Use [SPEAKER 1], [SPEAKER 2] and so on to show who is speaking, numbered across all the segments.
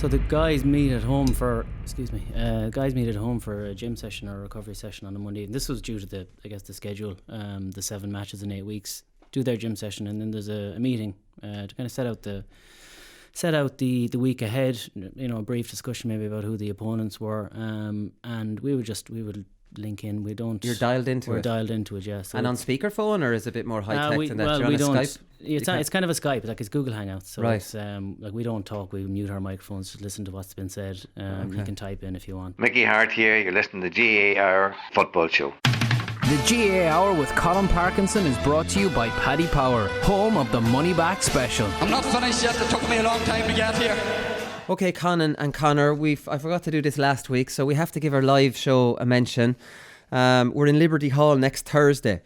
[SPEAKER 1] So the guys meet at home for a gym session or a recovery session on a Monday. And this was due to the schedule, the 7 matches in 8 weeks. Do their gym session, and then there's a meeting to kind of set out the week ahead. You know, a brief discussion maybe about who the opponents were, and we would link in.
[SPEAKER 2] You're dialed into it.
[SPEAKER 1] We're dialed into it, yeah. So
[SPEAKER 2] and on speakerphone, or is it a bit more high tech than that?
[SPEAKER 1] Well,
[SPEAKER 2] You're
[SPEAKER 1] we
[SPEAKER 2] on
[SPEAKER 1] don't.
[SPEAKER 2] Skype?
[SPEAKER 1] It's kind of a Skype, like it's Google Hangouts. So
[SPEAKER 2] right.
[SPEAKER 1] It's, like we don't talk. We mute our microphones to listen to what's been said. You can type in if you want.
[SPEAKER 3] Mickey Hart here. You're listening to the GAA Hour football show.
[SPEAKER 4] The GAA Hour with Colm Parkinson is brought to you by Paddy Power, home of the Money Back Special.
[SPEAKER 5] I'm not finished yet. It took me a long time to get here.
[SPEAKER 2] Okay, Conan and Conor, I forgot to do this last week, so we have to give our live show a mention. We're in Liberty Hall next Thursday.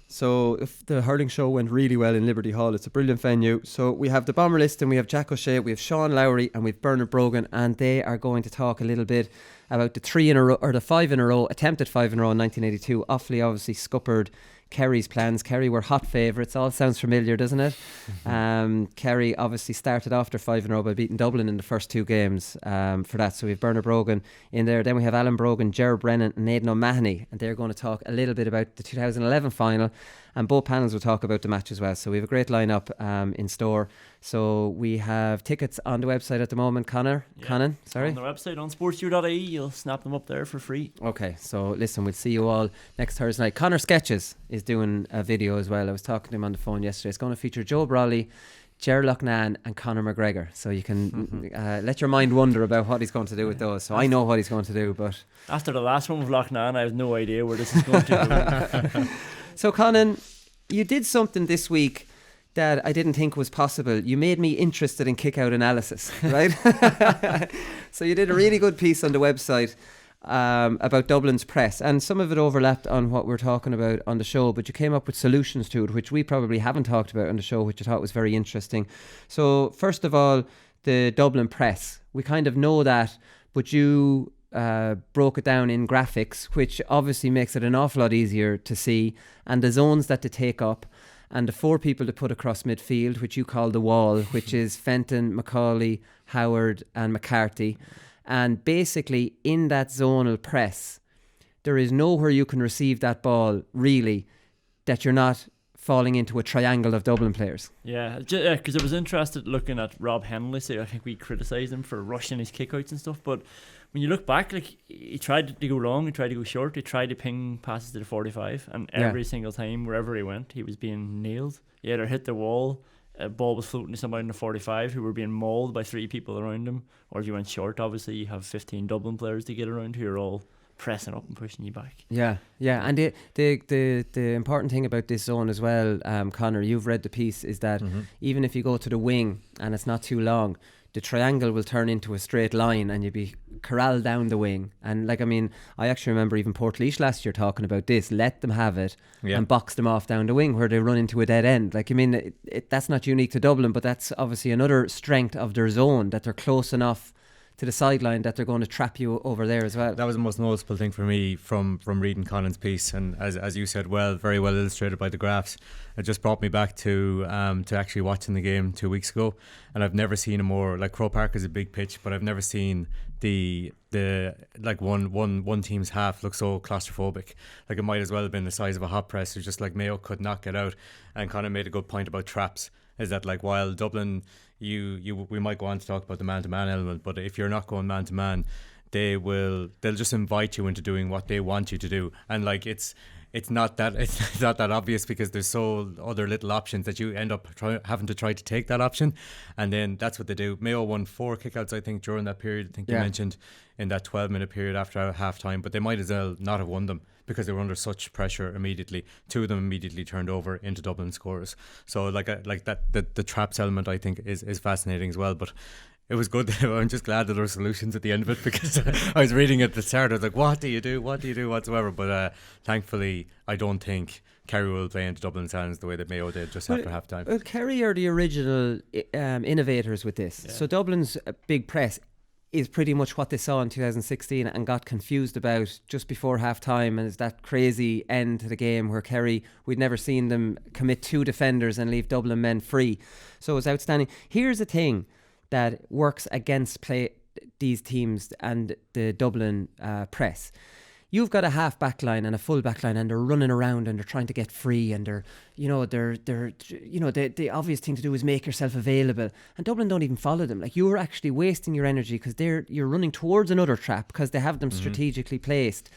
[SPEAKER 2] So if the hurling show went really well in Liberty Hall, it's a brilliant venue. So we have the Bomber Liston, we have Jack O'Shea, we have Sean Lowry, and we have Bernard Brogan, and they are going to talk a little bit about the 5 in a row, attempted 5 in a row in 1982. Offaly obviously scuppered Kerry's plans. Kerry were hot favourites. All sounds familiar, doesn't it? Mm-hmm. Kerry obviously started off their 5 in a row by beating Dublin in the first 2 games for that. So we have Bernard Brogan in there. Then we have Alan Brogan, Ger Brennan and Aidan O'Mahony, and they're going to talk a little bit about the 2011 final, and both panels will talk about the match as well. So we have a great lineup in store. So we have tickets on the website at the moment. Conan, sorry.
[SPEAKER 6] On the website on sports.ie, you'll snap them up there for free.
[SPEAKER 2] Okay, so listen, we'll see you all next Thursday night. Conor Sketches is doing a video as well. I was talking to him on the phone yesterday. It's going to feature Joe Brawley, Ger Loughnane and Conor McGregor. So you can let your mind wonder about what he's going to do with those. So I know what he's going to do, but
[SPEAKER 6] after the last one with Loughnane, I have no idea where this is going to go.
[SPEAKER 2] So Conan, you did something this week that I didn't think was possible. You made me interested in kick-out analysis, right? So you did a really good piece on the website about Dublin's press, and some of it overlapped on what we're talking about on the show, but you came up with solutions to it, which we probably haven't talked about on the show, which I thought was very interesting. So first of all, the Dublin press. We kind of know that, but you broke it down in graphics, which obviously makes it an awful lot easier to see, and the zones that they take up, and the 4 people to put across midfield, which you call the wall, which is Fenton, Macaulay, Howard and McCarthy. And basically in that zonal press, there is nowhere you can receive that ball really that you're not falling into a triangle of Dublin players.
[SPEAKER 6] Yeah, because I was interested looking at Rob Henley. So I think we criticised him for rushing his kickouts and stuff, but when you look back, like, he tried to go long, he tried to go short, he tried to ping passes to the 45, and every single time, wherever he went, he was being nailed. He either hit the wall, a ball was floating to somebody in the 45 who were being mauled by 3 people around him, or if you went short, obviously you have 15 Dublin players to get around who are all pressing up and pushing you back. Yeah,
[SPEAKER 2] and the important thing about this zone as well, Conor, you've read the piece, is that even if you go to the wing and it's not too long, the triangle will turn into a straight line and you'll be corralled down the wing. And I actually remember even Portlaoise last year talking about this. Let them have it and box them off down the wing where they run into a dead end. That's not unique to Dublin, but that's obviously another strength of their zone, that they're close enough to the sideline that they're going to trap you over there as well.
[SPEAKER 7] That was the most noticeable thing for me from reading Conan's piece, and as you said, very well illustrated by the graphs. It just brought me back to actually watching the game 2 weeks ago, and I've never seen a more, like, Croke Park is a big pitch, but I've never seen the one team's half look so claustrophobic. Like, it might as well have been the size of a hot press. It's just like Mayo could not get out. And Conor made a good point about traps, is that, like, while Dublin, we might go on to talk about the man-to-man element, but if you're not going man-to-man, they'll just invite you into doing what they want you to do. And, like, it's not that obvious, because there's so other little options that you end up having to try to take that option, and then that's what they do. Mayo won 4 kickouts, I think, during that period. I think you mentioned in that 12-minute period after half time, but they might as well not have won them because they were under such pressure immediately. 2 of them immediately turned over into Dublin scorers. So like that, the traps element, I think, is fascinating as well. But it was good. I'm just glad that there were solutions at the end of it, because I was reading at the start, I was like, what do you do whatsoever? But thankfully, I don't think Kerry will play into Dublin's hands the way that Mayo did just after half time.
[SPEAKER 2] Well, Kerry are the original innovators with this. So Dublin's big press is pretty much what they saw in 2016 and got confused about just before half time, and it's that crazy end to the game where Kerry, we'd never seen them commit 2 defenders and leave Dublin men free. So it was outstanding. Here's the thing that works against these teams and the Dublin press. You've got a half back line and a full back line, and they're running around and they're trying to get free, and the obvious thing to do is make yourself available. And Dublin don't even follow them. Like, you're actually wasting your energy because you're running towards another trap because they have them strategically placed.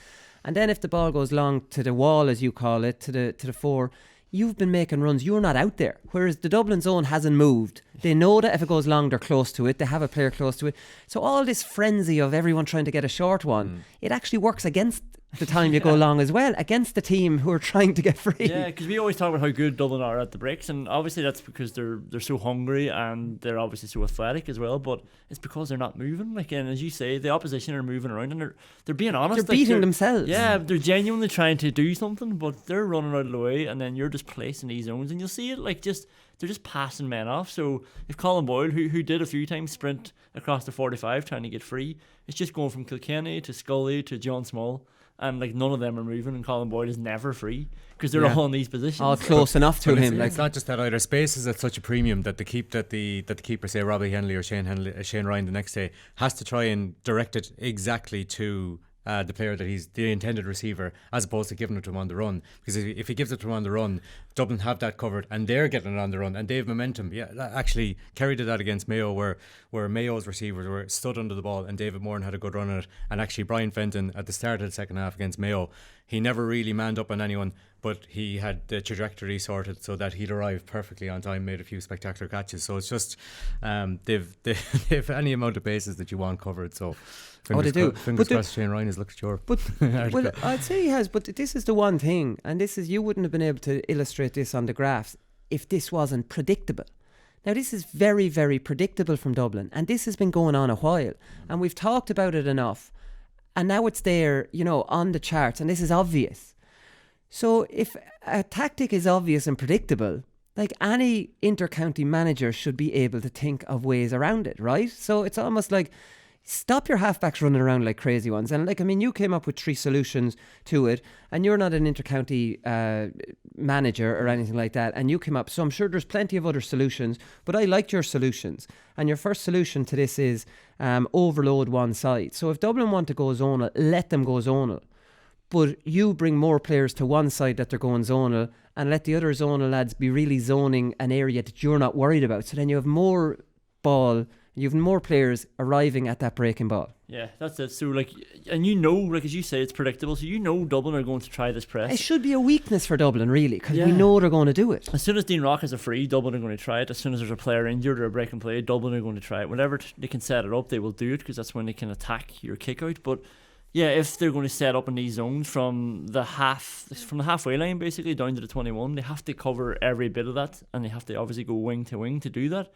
[SPEAKER 2] And then if the ball goes long to the wall, as you call it, to the fore, you've been making runs. You're not out there. Whereas the Dublin zone hasn't moved. They know that if it goes long, they're close to it. They have a player close to it. So all this frenzy of everyone trying to get a short one, it actually works against the time you go long as well, against the team who are trying to get free.
[SPEAKER 6] Yeah, because we always talk about how good Dublin are at the breaks, and obviously that's because they're so hungry and they're obviously so athletic as well, but it's because they're not moving. Like, and as you say, the opposition are moving around and they're being honest.
[SPEAKER 2] They're beating themselves.
[SPEAKER 6] Yeah, they're genuinely trying to do something, but they're running out of the way, and then you're just placing these zones, and you'll see it like they're just passing men off. So if Colm Boyle, who did a few times sprint across the 45 trying to get free, it's just going from Kilkenny to Scully to John Small, and like none of them are moving, and Colm Boyle is never free because they're all in these positions,
[SPEAKER 2] all close enough to him.
[SPEAKER 7] It's not just that either. Space is at such a premium that the keeper, say Robbie Henley or Shane Ryan, the next day has to try and direct it exactly to the player that he's the intended receiver, as opposed to giving it to him on the run. Because if he gives it to him on the run, Dublin have that covered and they're getting it on the run and they have momentum. Yeah, actually Kerry did that against Mayo, where Mayo's receivers were stood under the ball and David Moran had a good run at it. And actually Brian Fenton at the start of the second half against Mayo, he never really manned up on anyone, but he had the trajectory sorted so that he'd arrived perfectly on time, made a few spectacular catches. So it's just they've any amount of bases that you want covered. So
[SPEAKER 2] they do.
[SPEAKER 7] Fingers crossed Shane Ryan has looked at your
[SPEAKER 2] well, I'd say he has, but this is the one thing, and this is, you wouldn't have been able to illustrate this on the graphs if this wasn't predictable. Now, this is very, very predictable from Dublin, and this has been going on a while, and we've talked about it enough, and now it's there, on the charts, and this is obvious. So if a tactic is obvious and predictable, like, any inter-county manager should be able to think of ways around it, right? So it's almost like, stop your halfbacks running around like crazy ones. And you came up with 3 solutions to it, and you're not an inter-county manager or anything like that, and you came up, so I'm sure there's plenty of other solutions, but I liked your solutions. And your first solution to this is overload one side. So if Dublin want to go zonal, let them go zonal, but you bring more players to one side that they're going zonal, and let the other zonal lads be really zoning an area that you're not worried about. So then you have more ball, you have more players arriving at that breaking ball.
[SPEAKER 6] Yeah, that's it. So, as you say, it's predictable. So Dublin are going to try this press.
[SPEAKER 2] It should be a weakness for Dublin, really, because we know they're going to do it.
[SPEAKER 6] As soon as Dean Rock is a free, Dublin are going to try it. As soon as there's a player injured or a break and play, Dublin are going to try it. Whenever they can set it up, they will do it, because that's when they can attack your kick out. But yeah, if they're going to set up in these zones from the halfway line basically down to the 21, they have to cover every bit of that, and they have to obviously go wing to wing to do that.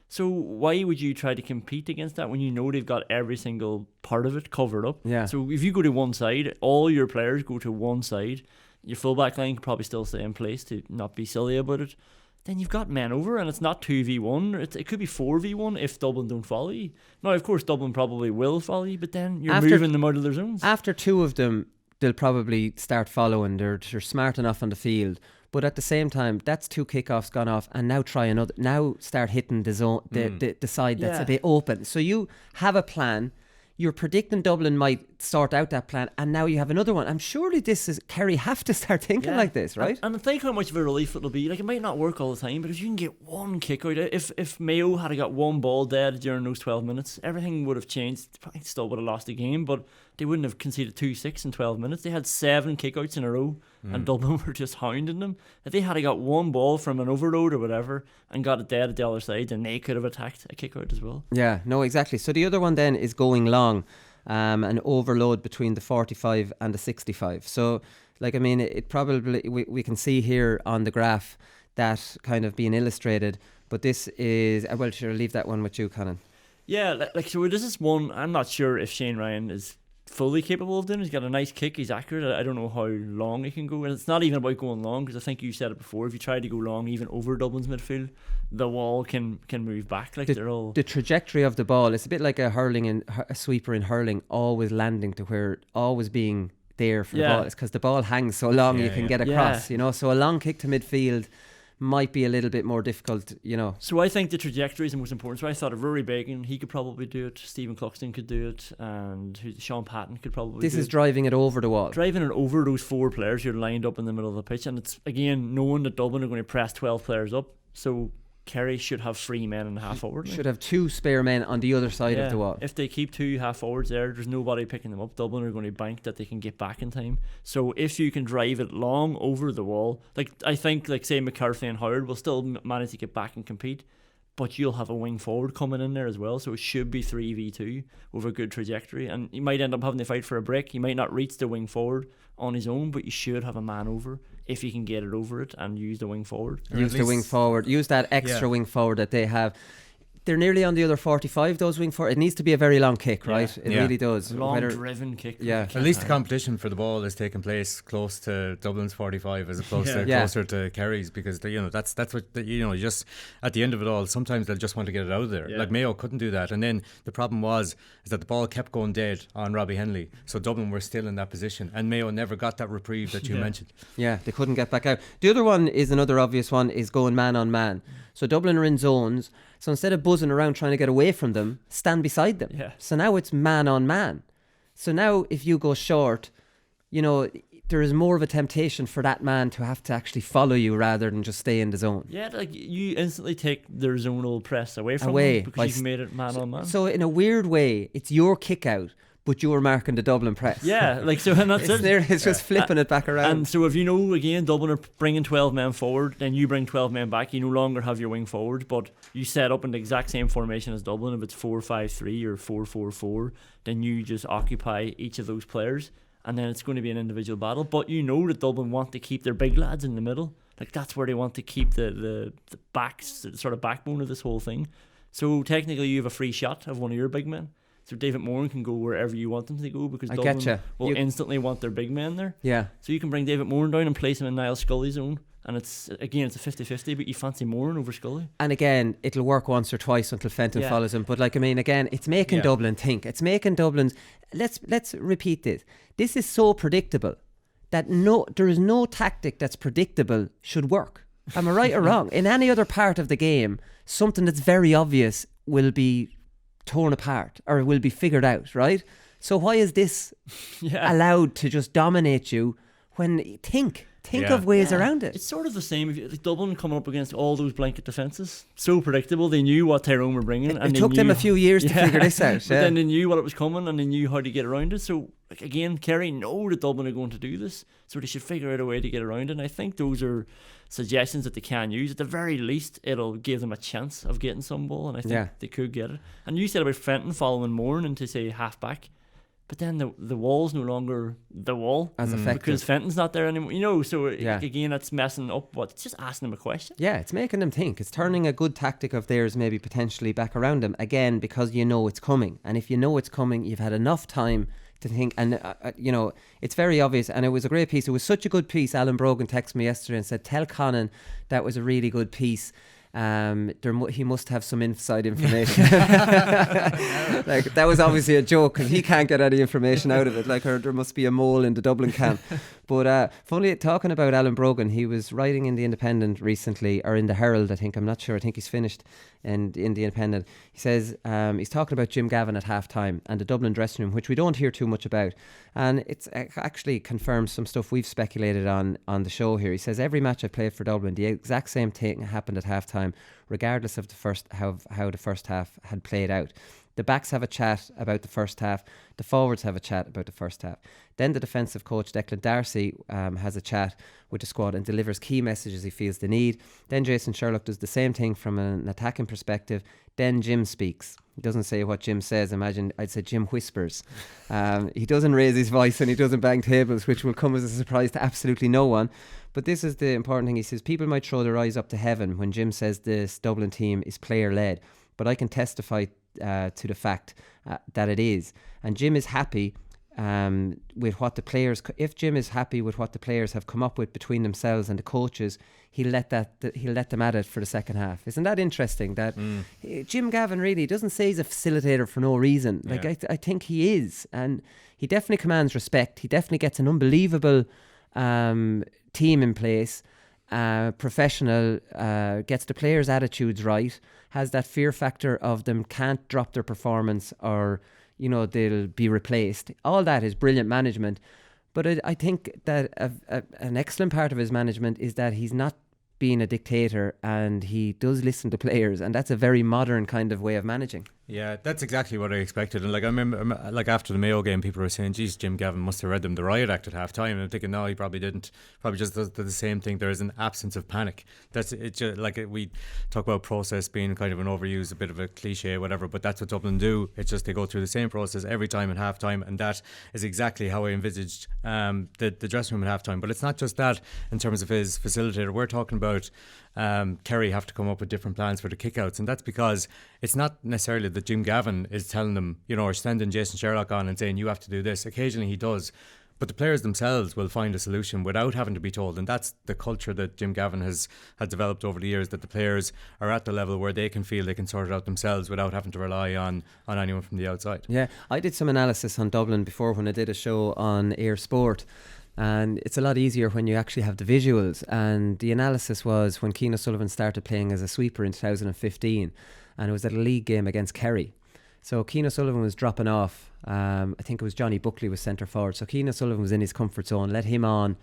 [SPEAKER 6] So why would you try to compete against that when you know they've got every single part of it covered up?
[SPEAKER 2] Yeah.
[SPEAKER 6] So if you go to one side, all your players go to one side, your full back line can probably still stay in place to not be silly about it, then you've got men over, and it's not 2v1, it could be 4v1 if Dublin don't follow you. Now, of course, Dublin probably will follow you, but then you're moving them out of their zones.
[SPEAKER 2] After 2 of them, they'll probably start following. They're smart enough on the field. But at the same time, that's 2 kickoffs gone off, and now try another. Now start hitting the zone, the side that's a bit open. So you have a plan. You're predicting Dublin might sort out that plan, and now you have another one. I'm surely Kerry have to start thinking like this, right?
[SPEAKER 6] And think how much of a relief it'll be. Like, it might not work all the time, but if you can get one kick out, if Mayo had got one ball dead during those 12 minutes, everything would have changed. They probably still would have lost the game, but they wouldn't have conceded 2-6 in 12 minutes. They had 7 kickouts in a row, and Dublin were just hounding them. If they had got one ball from an overload or whatever and got it dead at the other side, then they could have attacked a kickout as well.
[SPEAKER 2] Yeah, no, exactly. So the other one then is going long, an overload between the 45 and the 65. So, it probably, we can see here on the graph that kind of being illustrated, but this is, sure, I'll leave that one with you, Conan.
[SPEAKER 6] Yeah, so this is one, I'm not sure if Shane Ryan is fully capable of doing. He's got a nice kick, he's accurate. I don't know how long he can go, and it's not even about going long, because I think you said it before, if you try to go long even over Dublin's midfield, the wall can move back. The
[SPEAKER 2] trajectory of the ball, it's a bit like a sweeper in hurling, always landing to where, always being there for the ball. It's because the ball hangs so long you can get across, so a long kick to midfield might be a little bit more difficult, you know.
[SPEAKER 6] So I think the trajectory is the most important. So I thought of Rory Bacon, he could probably do it. Stephen Cluxton could do it, and Sean Patton could probably.
[SPEAKER 2] This
[SPEAKER 6] do
[SPEAKER 2] is
[SPEAKER 6] it.
[SPEAKER 2] driving it over the wall.
[SPEAKER 6] Driving it over those 4 players who are lined up in the middle of the pitch, and it's again knowing that Dublin are going to press 12 players up. So Kerry should have 3 men and a half forward.
[SPEAKER 2] Should have 2 spare men on the other side of the wall.
[SPEAKER 6] If they keep 2 half forwards there's nobody picking them up. Dublin are going to bank that they can get back in time. So if you can drive it long over the wall, like I think, like say McCarthy and Howard will still manage to get back and compete, but you'll have a wing forward coming in there as well. So it should be 3v2 with a good trajectory, and you might end up having to fight for a break. You might not reach the wing forward on his own, but you should have a man over if you can get it over it and use the wing forward.
[SPEAKER 2] Use the wing forward. Use that extra wing forward that they have. They're nearly on the other 45, those wing forward. It needs to be a very long kick, right? It really does.
[SPEAKER 6] Long driven kick.
[SPEAKER 2] Yeah.
[SPEAKER 7] At least the competition for the ball is taking place close to Dublin's 45 as opposed to closer to Kerry's, because that's what you just at the end of it all, sometimes they'll just want to get it out of there. Like Mayo couldn't do that, and then the problem is that the ball kept going dead on Robbie Henley, so Dublin were still in that position, and Mayo never got that reprieve that you mentioned.
[SPEAKER 2] Yeah, they couldn't get back out. The other one is another obvious one, is going man on man. So Dublin are in zones. So instead of buzzing around trying to get away from them, stand beside them.
[SPEAKER 6] Yeah.
[SPEAKER 2] So now it's man on man. So now if you go short, there is more of a temptation for that man to have to actually follow you rather than just stay in the zone.
[SPEAKER 6] Yeah, like you instantly take their zonal press away from them because you've made it man on man.
[SPEAKER 2] So in a weird way, it's your kick out, but you're marking the Dublin press.
[SPEAKER 6] Yeah, like so, and that's
[SPEAKER 2] it's just flipping it back around.
[SPEAKER 6] And so if again, Dublin are bringing 12 men forward, then you bring 12 men back. You no longer have your wing forward, but you set up in the exact same formation as Dublin. If it's 4-5-3 or 4-4-4, then you just occupy each of those players, and then it's going to be an individual battle. But you know that Dublin want to keep their big lads in the middle. Like that's where they want to keep the backs, the sort of backbone of this whole thing. So technically, you have a free shot of one of your big men. So David Moran can go wherever you want him to go, because Dublin will instantly want their big men there.
[SPEAKER 2] Yeah.
[SPEAKER 6] So you can bring David Moran down and place him in Niall Scully's zone, and it's a 50-50, but you fancy Moran over Scully.
[SPEAKER 2] And again, it'll work once or twice until Fenton follows him. But again, it's making Dublin think. It's making Dublin's. Let's repeat this. This is so predictable that there is no tactic that's predictable should work. Am I right or wrong? In any other part of the game, something that's very obvious will be torn apart or will be figured out, right? So why is this allowed to just dominate you when think of ways around it?
[SPEAKER 6] It's sort of the same. If Dublin coming up against all those blanket defences, so predictable. They knew what Tyrone were bringing.
[SPEAKER 2] It took them a few years to figure this out.
[SPEAKER 6] But then they knew what it was coming, and they knew how to get around it. So again, Kerry know that Dublin are going to do this, so they should figure out a way to get around it. And I think those are suggestions that they can use. At the very least, it'll give them a chance of getting some ball, and I think they could get it. And you said about Fenton following Moran into, say, half back, but then the wall's no longer the wall
[SPEAKER 2] as effective
[SPEAKER 6] because Fenton's not there anymore. So again, that's messing up. It's just asking them a question.
[SPEAKER 2] Yeah, it's making them think. It's turning a good tactic of theirs maybe potentially back around them again, because you know it's coming. And if you know it's coming, you've had enough time to think, and it's very obvious. And it was a great piece. It was such a good piece. Alan Brogan texted me yesterday and said, tell Conan that was a really good piece. He must have some inside information. Like that was obviously a joke, and he can't get any information out of it. Like, or there must be a mole in the Dublin camp. But funnily, talking about Alan Brogan, he was writing in the Independent recently, or in the Herald, I think. I'm not sure. I think he's finished in the Independent. He says he's talking about Jim Gavin at half time and the Dublin dressing room, which we don't hear too much about, and it's actually confirms some stuff we've speculated on the show here. He says every match I played for Dublin, the exact same thing happened at half time, regardless of how the first half had played out. The backs have a chat about the first half. The forwards have a chat about the first half. Then the defensive coach, Declan Darcy, has a chat with the squad and delivers key messages he feels they need. Then Jason Sherlock does the same thing from an attacking perspective. Then Jim speaks. He doesn't say what Jim says. I'd say Jim whispers. He doesn't raise his voice and he doesn't bang tables, which will come as a surprise to absolutely no one. But this is the important thing. He says, people might throw their eyes up to heaven when Jim says this Dublin team is player-led, but I can testify to the fact that it is. And Jim is happy with what the players. If Jim is happy with what the players have come up with between themselves and the coaches, he'll let them at it for the second half. Isn't that interesting? That Jim Gavin really doesn't say he's a facilitator for no reason. Like I think he is, and he definitely commands respect. He definitely gets an unbelievable team in place. professional, gets the players' attitudes right, has that fear factor of them can't drop their performance or, you know, they'll be replaced. All that is brilliant management. But I think that an excellent part of his management is that he's not being a dictator and he does listen to players, and that's a very modern kind of way of managing.
[SPEAKER 7] Yeah, that's exactly what I expected. And like I remember, like after the Mayo game, people were saying, "Geez, Jim Gavin must have read them the riot act at half time." And I'm thinking, no, he probably didn't. Probably just does the same thing. There is an absence of panic. That's it. Just, like we talk about process being kind of an overused, a bit of a cliche, whatever. But that's what Dublin do. It's just they go through the same process every time at half time, and that is exactly how I envisaged the dressing room at half time. But it's not just that in terms of his facilitator. We're talking about Kerry have to come up with different plans for the kickouts, and that's because it's not necessarily that Jim Gavin is telling them, you know, or sending Jason Sherlock on and saying you have to do this. Occasionally he does, but the players themselves will find a solution without having to be told, and that's the culture that Jim Gavin has developed over the years, that the players are at the level where they can feel they can sort it out themselves without having to rely on anyone from the outside.
[SPEAKER 2] Yeah, I did some analysis on Dublin before when I did a show on Air Sport. And it's a lot easier when you actually have the visuals. And the analysis was when Cian O'Sullivan started playing as a sweeper in 2015, and it was at a league game against Kerry. So Cian O'Sullivan was dropping off. I think it was Johnny Buckley was centre forward. So Cian O'Sullivan was in his comfort zone. Let him on.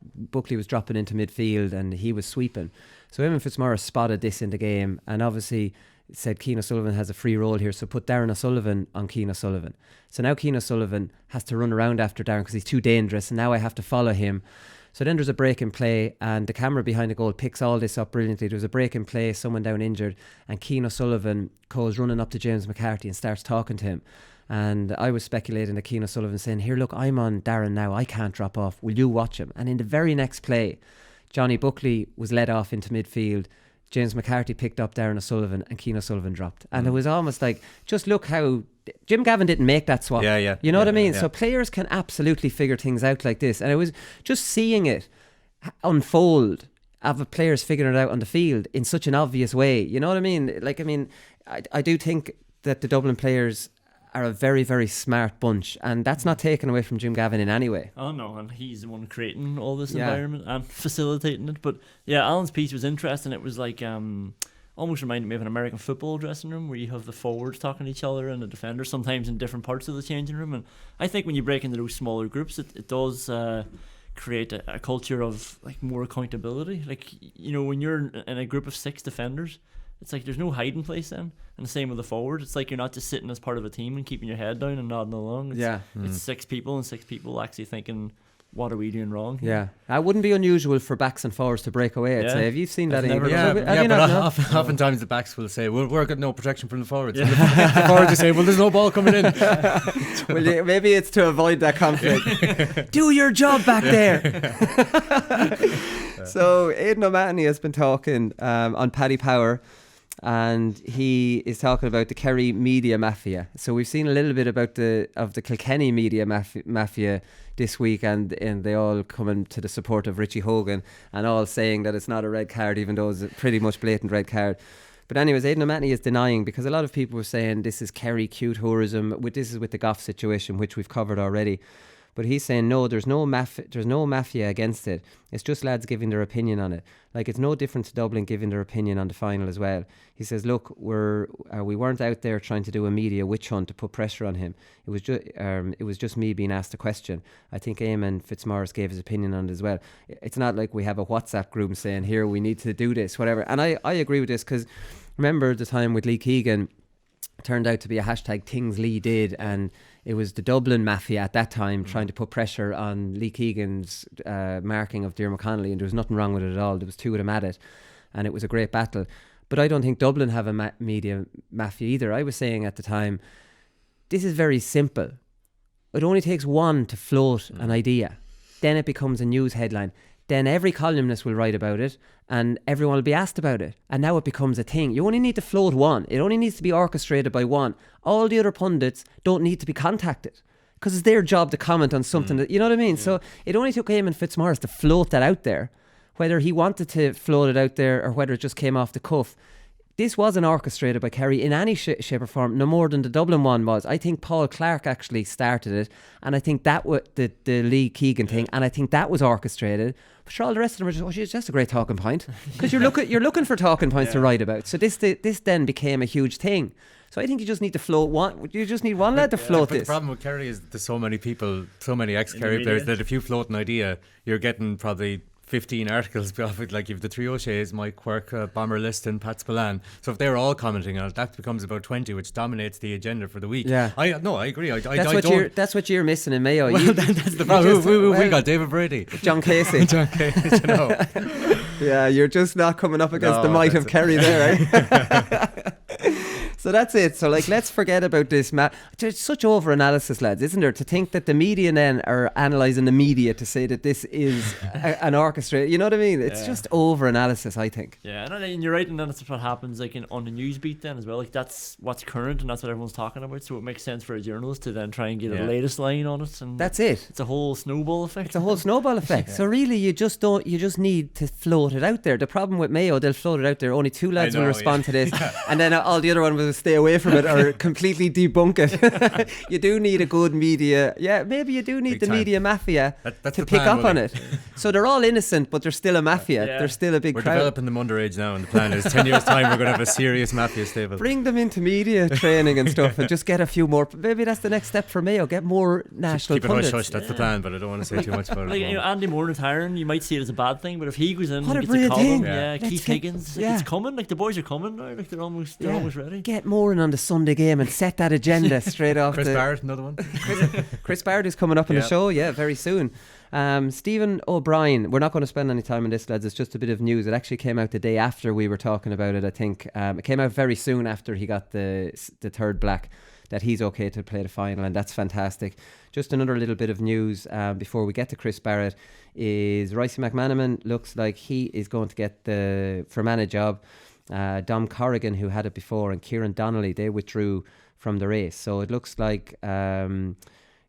[SPEAKER 2] Buckley was dropping into midfield and he was sweeping. So Eamon Fitzmaurice spotted this in the game and obviously said Cian O'Sullivan has a free role here, so put Darren O'Sullivan on Cian O'Sullivan. So now Cian O'Sullivan has to run around after Darren because he's too dangerous, and now I have to follow him. So then there's a break in play, and the camera behind the goal picks all this up brilliantly. There was a break in play, someone down injured, and Cian O'Sullivan goes running up to James McCarthy and starts talking to him. And I was speculating that Cian O'Sullivan saying, here, look, I'm on Darren now, I can't drop off, will you watch him? And in the very next play, Johnny Buckley was led off into midfield, James McCarthy picked up Darren O'Sullivan and Cian O'Sullivan dropped. And it was almost like, just look how Jim Gavin didn't make that swap.
[SPEAKER 7] Yeah.
[SPEAKER 2] You know what I mean? Yeah. So players can absolutely figure things out like this. And it was just seeing it unfold of players figuring it out on the field in such an obvious way. You know what I mean? Like, I do think that the Dublin players are a very, very smart bunch, and that's not taken away from Jim Gavin in any way.
[SPEAKER 6] Oh no, and he's the one creating all this environment and facilitating it. But yeah, Alan's piece was interesting. It was like almost reminded me of an American football dressing room where you have the forwards talking to each other and the defenders sometimes in different parts of the changing room. And I think when you break into those smaller groups, it does create a culture of like more accountability. Like, you know, when you're in a group of 6 defenders, it's like there's no hiding place then. And the same with the forward. It's like you're not just sitting as part of a team and keeping your head down and nodding along. It's 6 people and 6 people actually thinking, what are we doing wrong?
[SPEAKER 2] Yeah, that wouldn't be unusual for backs and forwards to break away. I'd say. Have you seen that?
[SPEAKER 7] Oftentimes the backs will say, "Well, we're got no protection from the forwards." And the forwards will say, "Well, there's no ball coming in."
[SPEAKER 2] Well, maybe it's to avoid that conflict. Do your job back there. So Aidan O'Mahony has been talking on Paddy Power. And he is talking about the Kerry media mafia. So we've seen a little bit about the Kilkenny media mafia this week, and they all coming to the support of Richie Hogan and all saying that it's not a red card, even though it's a pretty much blatant red card. But anyways, Aidan O'Mahony is denying, because a lot of people were saying this is Kerry Q tourism. This is with the Goff situation, which we've covered already. But he's saying no, there's no mafia against it. It's just lads giving their opinion on it. Like, it's no different to Dublin giving their opinion on the final as well. He says, look, we weren't out there trying to do a media witch hunt to put pressure on him. It was just me being asked a question. I think Eamon Fitzmaurice gave his opinion on it as well. It's not like we have a WhatsApp group saying, here, we need to do this, whatever. And I agree with this, because remember the time with Lee Keegan, turned out to be a hashtag things Lee did, and it was the Dublin mafia at that time trying to put pressure on Lee Keegan's marking of Diarmuid Connolly, and there was nothing wrong with it at all. There was 2 of them at it, and it was a great battle. But I don't think Dublin have a media mafia either. I was saying at the time, this is very simple. It only takes one to float an idea. Then it becomes a news headline. Then every columnist will write about it and everyone will be asked about it. And now it becomes a thing. You only need to float one. It only needs to be orchestrated by one. All the other pundits don't need to be contacted because it's their job to comment on something that, you know what I mean? Yeah. So it only took Eamon Fitzmaurice to float that out there. Whether he wanted to float it out there or whether it just came off the cuff, this wasn't orchestrated by Kerry in any shape or form, no more than the Dublin one was. I think Paul Clark actually started it, and I think that was the Lee Keegan thing, and I think that was orchestrated. But sure, all the rest of them are just, it's just a great talking point, because you're looking for talking points to write about. So this then became a huge thing. So I think you just need to float one. You just need one lad to float
[SPEAKER 7] but
[SPEAKER 2] this.
[SPEAKER 7] The problem with Kerry is there's so many people, so many ex-Kerry players, that if you float an idea, you're getting probably 15 articles off it. Like you've the three O'Sheas, Mike Quirk, Bomber Liston, Pat Spillane. So if they're all commenting on it, that becomes about 20, which dominates the agenda for the week. Yeah, I agree.
[SPEAKER 2] That's what you're missing in Mayo.
[SPEAKER 7] Well, that's the problem. We got David Brady,
[SPEAKER 2] John Casey.
[SPEAKER 7] John Casey. You know.
[SPEAKER 2] Yeah, you're just not coming up against the might of Kerry there, eh? So that's it. So let's forget about this. There's such over-analysis, lads, isn't there? To think that the media then are analysing the media to say that this is an orchestra. You know what I mean? It's just over-analysis, I think.
[SPEAKER 6] Yeah, and you're right, and then that's what happens on the news beat then as well. Like that's what's current, and that's what everyone's talking about. So it makes sense for a journalist to then try and get the latest line on it. And
[SPEAKER 2] that's it.
[SPEAKER 6] It's a whole snowball effect.
[SPEAKER 2] So really, you just need to float it out there. The problem with Mayo, they'll float it out there. Only two lads will respond to this, and then all the other one will stay away from it or completely debunk it. You do need a good media. Yeah, maybe you do need big the time. Media mafia to pick up on it. So they're all innocent, but they're still a mafia. They're still a big crowd.
[SPEAKER 7] We're developing them underage now, and the plan is 10 years' time we're going to have a serious mafia stable.
[SPEAKER 2] Bring them into media training and stuff, and just get a few more. Maybe that's the next step for Mayo. Get more national pundits.
[SPEAKER 7] Keep it hush-hush, that's the plan, but I don't want to say too much about it.
[SPEAKER 6] Andy Moore retiring, you might see it as a bad thing, but if he goes in,
[SPEAKER 2] what
[SPEAKER 6] and
[SPEAKER 2] a brilliant thing.
[SPEAKER 6] Keith Higgins, it's coming. Like the boys are coming now. Like they're almost ready.
[SPEAKER 2] Get more in on the Sunday game and set that agenda straight off.
[SPEAKER 7] Chris Barrett, another one.
[SPEAKER 2] Chris Barrett is coming up on the show, very soon. Stephen O'Brien, we're not going to spend any time on this, lads. It's just a bit of news. It actually came out the day after we were talking about it, I think. It came out very soon after he got the third black, that he's okay to play the final, and that's fantastic. Just another little bit of news before we get to Chris Barrett is Ricey McManaman looks like he is going to get the Fermanagh job. Dom Corrigan, who had it before, and Kieran Donnelly, they withdrew from the race. So it looks like Joe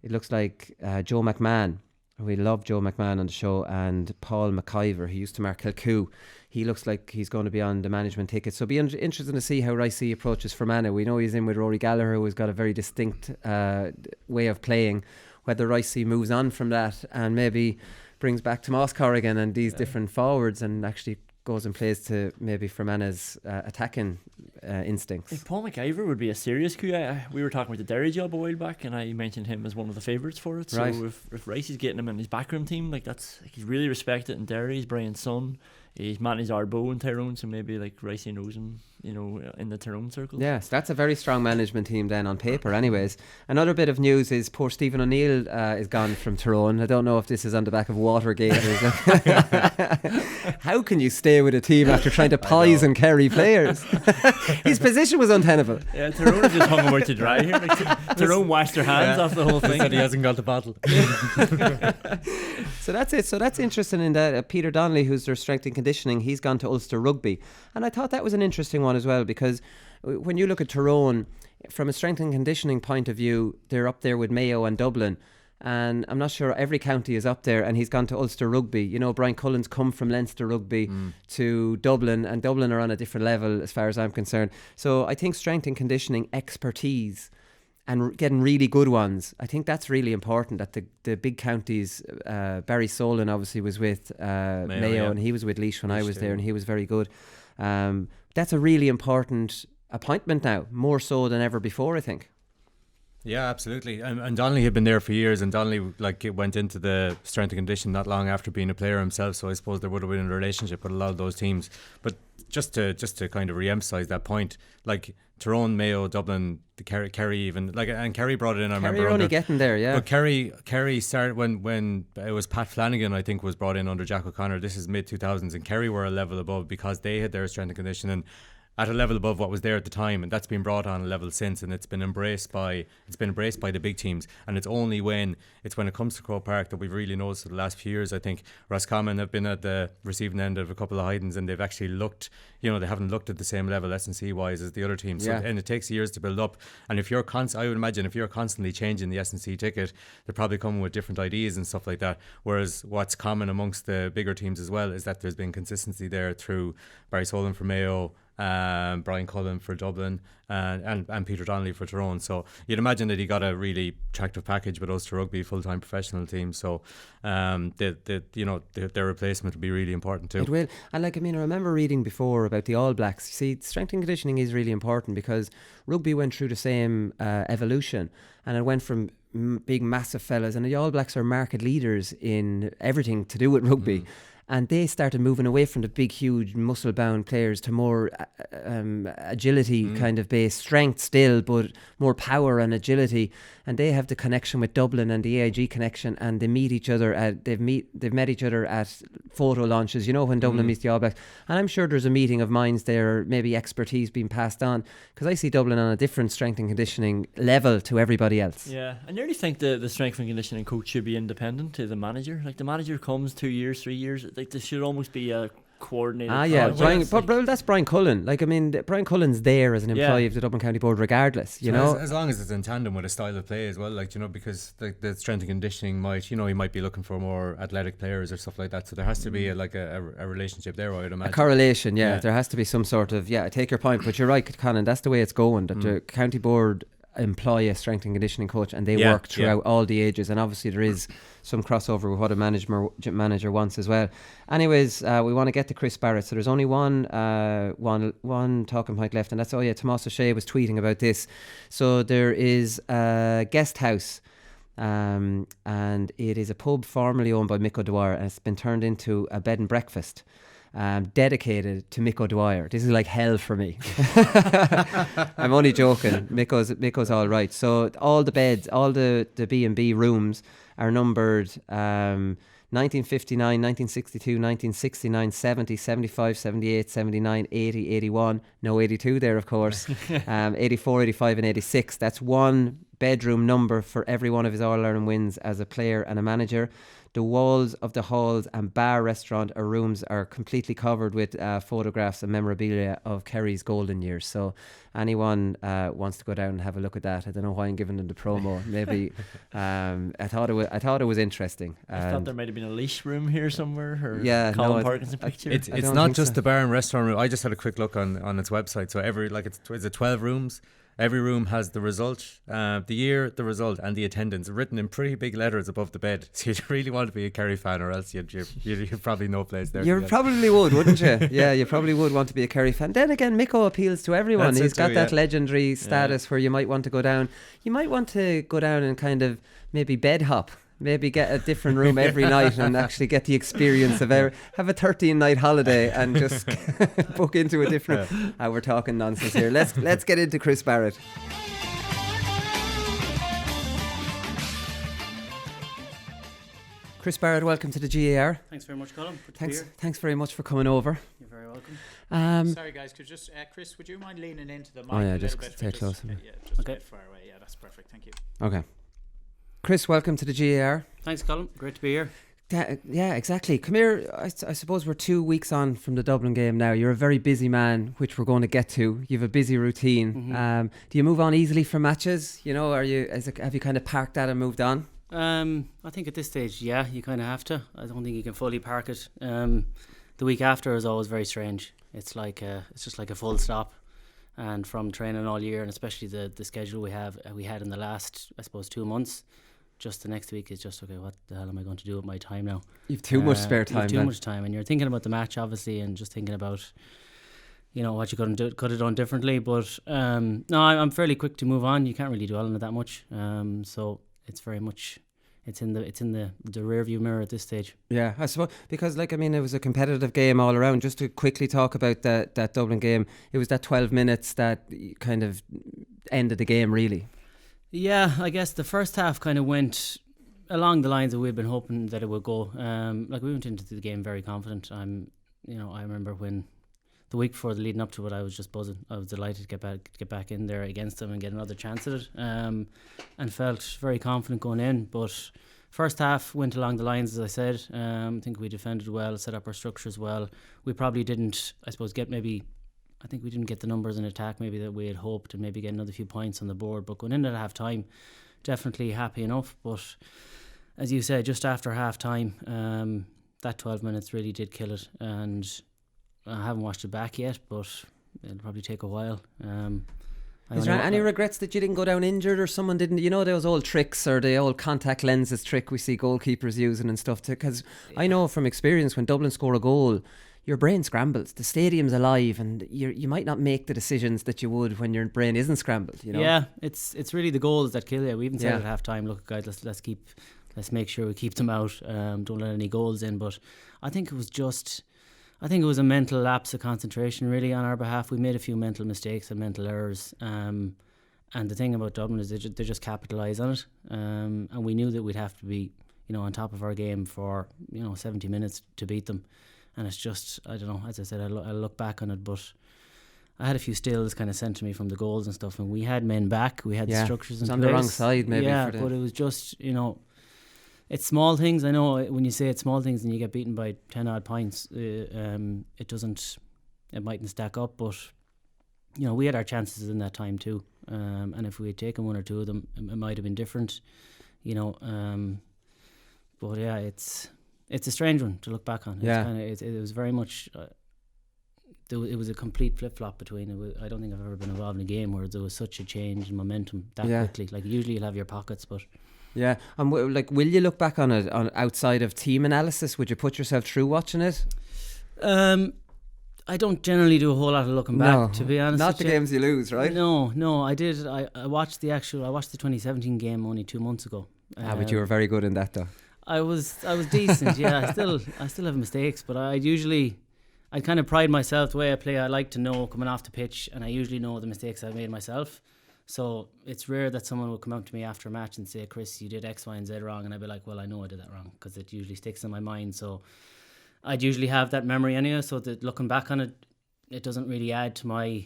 [SPEAKER 2] McMahon. We love Joe McMahon on the show, and Paul McIver, who used to mark Kilcoo. He looks like he's going to be on the management ticket. So it'll be interesting to see how Ricey approaches Fermanagh. We know he's in with Rory Gallagher, who's got a very distinct way of playing. Whether Ricey moves on from that and maybe brings back Tomás Corrigan and these different forwards and actually goes and plays to maybe Fermanagh's attacking instincts.
[SPEAKER 6] Like Paul McIver would be a serious coup. We were talking about the Derry job a while back, and I mentioned him as one of the favourites for it.
[SPEAKER 2] Right.
[SPEAKER 6] So if Ricey's getting him in his backroom team, he's really respected in Derry. He's Brian's son. He's managed Arbo in Tyrone, so maybe Ricey knows him, in the Tyrone circle.
[SPEAKER 2] Yes, that's a very strong management team then on paper. Anyways, another bit of news is poor Stephen O'Neill is gone from Tyrone. I don't know if this is on the back of Watergate. How can you stay with a team after trying to poison Kerry players? His position was untenable.
[SPEAKER 6] Yeah, Tyrone have just hung him out to dry here. Tyrone washed their hands off the whole thing.
[SPEAKER 7] He hasn't got the bottle.
[SPEAKER 2] So that's it. So that's interesting in that Peter Donnelly, who's their strength and conditioning, he's gone to Ulster Rugby. And I thought that was an interesting one as well, because when you look at Tyrone, from a strength and conditioning point of view, they're up there with Mayo and Dublin. And I'm not sure every county is up there, and he's gone to Ulster Rugby. Brian Cullen's come from Leinster Rugby to Dublin, and Dublin are on a different level as far as I'm concerned. So I think strength and conditioning expertise and getting really good ones, I think that's really important, that the big counties, Barry Solon obviously was with Mayo, and he was with Laois when I was there, and he was very good. That's a really important appointment now, more so than ever before, I think.
[SPEAKER 7] Yeah, absolutely. And Donnelly had been there for years, and Donnelly went into the strength and condition not long after being a player himself, so I suppose there would have been a relationship with a lot of those teams. But just to kind of re-emphasise that point, Tyrone, Mayo, Dublin, Kerry even, and Kerry brought it in, I remember.
[SPEAKER 2] Kerry are only getting there, yeah.
[SPEAKER 7] But Kerry started when it was Pat Flanagan, I think, was brought in under Jack O'Connor. This is mid-2000s, and Kerry were a level above because they had their strength and conditioning at a level above what was there at the time, and that's been brought on a level since, and it's been embraced by the big teams. And it's only when it comes to Croke Park that we've really noticed in the last few years. I think Roscommon have been at the receiving end of a couple of hidings, and they've actually looked, they haven't looked at the same level S&C wise as the other teams. So, and it takes years to build up. And if you're I would imagine if you're constantly changing the S&C ticket, they're probably coming with different ideas and stuff like that. Whereas what's common amongst the bigger teams as well is that there's been consistency there through Barry Solon for Mayo, Brian Cullen for Dublin, and Peter Donnelly for Tyrone. So you'd imagine that he got a really attractive package with Ulster Rugby, full-time professional team. So their replacement would be really important too.
[SPEAKER 2] It will. And I remember reading before about the All Blacks. See, strength and conditioning is really important because rugby went through the same evolution, and it went from big massive fellas, and the All Blacks are market leaders in everything to do with rugby. And they started moving away from the big, huge, muscle-bound players to more agility kind of based, strength still, but more power and agility. And they have the connection with Dublin and the AIG connection, and they meet each other. They've met each other at photo launches. You know, when Dublin meets the All Blacks, and I'm sure there's a meeting of minds there, or maybe expertise being passed on, because I see Dublin on a different strength and conditioning level to everybody else.
[SPEAKER 6] Yeah, I nearly think the strength and conditioning coach should be independent to the manager. Like the manager comes 2 years, 3 years. Like there should almost be a coordinated.
[SPEAKER 2] But that's Brian Cullen. Brian Cullen's there as an employee of the Dublin County Board, regardless. You know,
[SPEAKER 7] as long as it's in tandem with a style of play as well. Because the strength and conditioning might, he might be looking for more athletic players or stuff like that. So there has to be a relationship there. I would imagine
[SPEAKER 2] a correlation. Yeah, there has to be some sort of. Yeah, I take your point, but you're right, Conan. That's the way it's going. That the county board employ a strength and conditioning coach, and they work throughout all the ages, and obviously there is some crossover with what a manager wants as well. Anyways, we want to get to Chris Barrett, so there's only one talking point left, and that's Tomás O'Shea was tweeting about this. So there is a guest house, and it is a pub formerly owned by Mick O'Dwyer, and it's been turned into a bed and breakfast dedicated to Mick O'Dwyer. This is like hell for me. I'm only joking. Mick all right. So all the beds, all the B&B rooms are numbered 1959, 1962, 1969, 70, 75, 78, 79, 80, 81. No 82 there, of course. 84, 85 and 86. That's one bedroom number for every one of his All-Ireland wins as a player and a manager. The walls of the halls and bar, restaurant or rooms are completely covered with photographs and memorabilia of Kerry's golden years. So anyone wants to go down and have a look at that. I don't know why I'm giving them the promo. Maybe I thought it was interesting.
[SPEAKER 6] I thought there might have been a leash room here somewhere. Or
[SPEAKER 7] Colm
[SPEAKER 6] Parkinson picture.
[SPEAKER 7] It's not just the bar and restaurant room. I just had a quick look on its website. So it's 12 rooms. Every room has the result, the year, the result, and the attendance written in pretty big letters above the bed. So you'd really want to be a Kerry fan, or else you'd probably no place there.
[SPEAKER 2] You probably would, wouldn't you? Yeah, you probably would want to be a Kerry fan. Then again, Mick appeals to everyone. He's got that legendary status where you might want to go down. You might want to go down and kind of maybe bed hop. Maybe get a different room every night and actually get the experience of have a 13-night holiday and just book into a different. We're talking nonsense here. Let's get into Chris Barrett. Chris Barrett, welcome to the GAR.
[SPEAKER 1] Thanks very much, Colm. Good to be here.
[SPEAKER 2] Thanks very much for coming over.
[SPEAKER 1] You're very welcome.
[SPEAKER 8] Sorry guys, could just Chris, would you mind leaning into the mic
[SPEAKER 2] a little
[SPEAKER 8] bit?
[SPEAKER 2] Stay close.
[SPEAKER 8] Just a bit far away. Yeah, that's perfect. Thank you.
[SPEAKER 2] Okay. Chris, welcome to the GAR.
[SPEAKER 1] Thanks, Colm. Great to be here.
[SPEAKER 2] Yeah, exactly. Come here. I suppose we're 2 weeks on from the Dublin game now. You're a very busy man, which we're going to get to. You have a busy routine. Mm-hmm. Do you move on easily from matches? You know, have you kind of parked that and moved on?
[SPEAKER 1] I think at this stage, yeah, you kind of have to. I don't think you can fully park it. The week after is always very strange. It's just like a full stop. And from training all year, and especially the schedule we had in the last, I suppose, 2 months. Just the next week is just, okay, what the hell am I going to do with my time now?
[SPEAKER 2] You've too much spare time.
[SPEAKER 1] Too much time, and you're thinking about the match, obviously, and just thinking about, what you could have done differently. But no, I'm fairly quick to move on. You can't really dwell on it that much. So it's very much, it's in the rear view mirror at this stage.
[SPEAKER 2] Yeah, I suppose, because it was a competitive game all around. Just to quickly talk about that Dublin game, it was that 12 minutes that kind of ended the game, really.
[SPEAKER 1] Yeah, I guess the first half kind of went along the lines that we've been hoping that it would go. We went into the game very confident. I remember when the week before, the leading up to it, I was just buzzing. I was delighted to get back in there against them and get another chance at it. And felt very confident going in. But first half went along the lines, as I said. I think we defended well, set up our structures well. We probably didn't, I suppose, I think we didn't get the numbers in attack maybe that we had hoped, and maybe get another few points on the board. But going in at half time, definitely happy enough. But as you said, just after half time, that 12 minutes really did kill it. And I haven't watched it back yet, but it'll probably take a while.
[SPEAKER 2] Is there any regrets that you didn't go down injured or someone didn't? You know those old tricks or the old contact lenses trick we see goalkeepers using and stuff. Because I know from experience when Dublin score a goal, your brain scrambles. The stadium's alive, and you might not make the decisions that you would when your brain isn't scrambled. You know?
[SPEAKER 1] Yeah, it's really the goals that kill you. We even said at half time, look guys, let's make sure we keep them out. Don't let any goals in. But I think it was a mental lapse of concentration really on our behalf. We made a few mental mistakes and mental errors. And the thing about Dublin is they just capitalise on it. And we knew that we'd have to be, on top of our game for 70 minutes to beat them. And it's just, I don't know, as I said, I look back on it, but I had a few stills kind of sent to me from the goals and stuff, and we had men back, we had the structures in place.
[SPEAKER 2] On the wrong side maybe.
[SPEAKER 1] Yeah, but it was just, it's small things. I know when you say it's small things and you get beaten by 10 odd points, it mightn't stack up, but we had our chances in that time too. And if we had taken one or two of them, it might have been different, but yeah, it's a strange one to look back on. It was very much it was a complete flip-flop between it. I don't think I've ever been involved in a game where there was such a change in momentum that quickly. Like usually you'll have your pockets, but
[SPEAKER 2] yeah. And will you look back on it on outside of team analysis? Would you put yourself through watching it?
[SPEAKER 1] I don't generally do a whole lot of looking back, to be honest.
[SPEAKER 2] Not the games you lose, right?
[SPEAKER 1] No, I did. I watched the 2017 game only 2 months ago.
[SPEAKER 2] But you were very good in that though.
[SPEAKER 1] I was decent. Yeah, I still have mistakes, but I kind of pride myself the way I play. I like to know coming off the pitch, and I usually know the mistakes I've made myself. So it's rare that someone will come up to me after a match and say, Chris, you did X, Y and Z wrong, and I'd be like, well, I know I did that wrong, because it usually sticks in my mind. So I'd usually have that memory anyway, so that looking back on it, it doesn't really add to my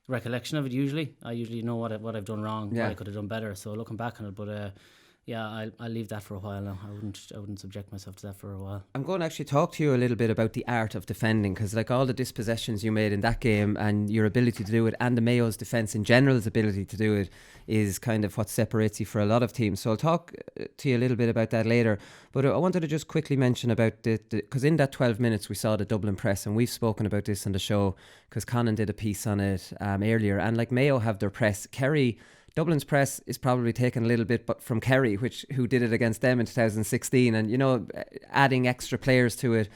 [SPEAKER 1] recollection of it. Usually I usually know what I've done wrong, what I could have done better. So looking back on it, but yeah, I'll leave that for a while now. I wouldn't subject myself to that for a while. I'm
[SPEAKER 2] going to actually talk to you a little bit about the art of defending, because like all the dispossessions you made in that game and your ability to do it, and the Mayo's defence in general's ability to do it, is kind of what separates you for a lot of teams. So I'll talk to you a little bit about that later. But I wanted to just quickly mention about because in that 12 minutes we saw the Dublin press, and we've spoken about this on the show because Conan did a piece on it earlier. And like Mayo have their press, Dublin's press is probably taken a little bit from Kerry, who did it against them in 2016, and adding extra players to it.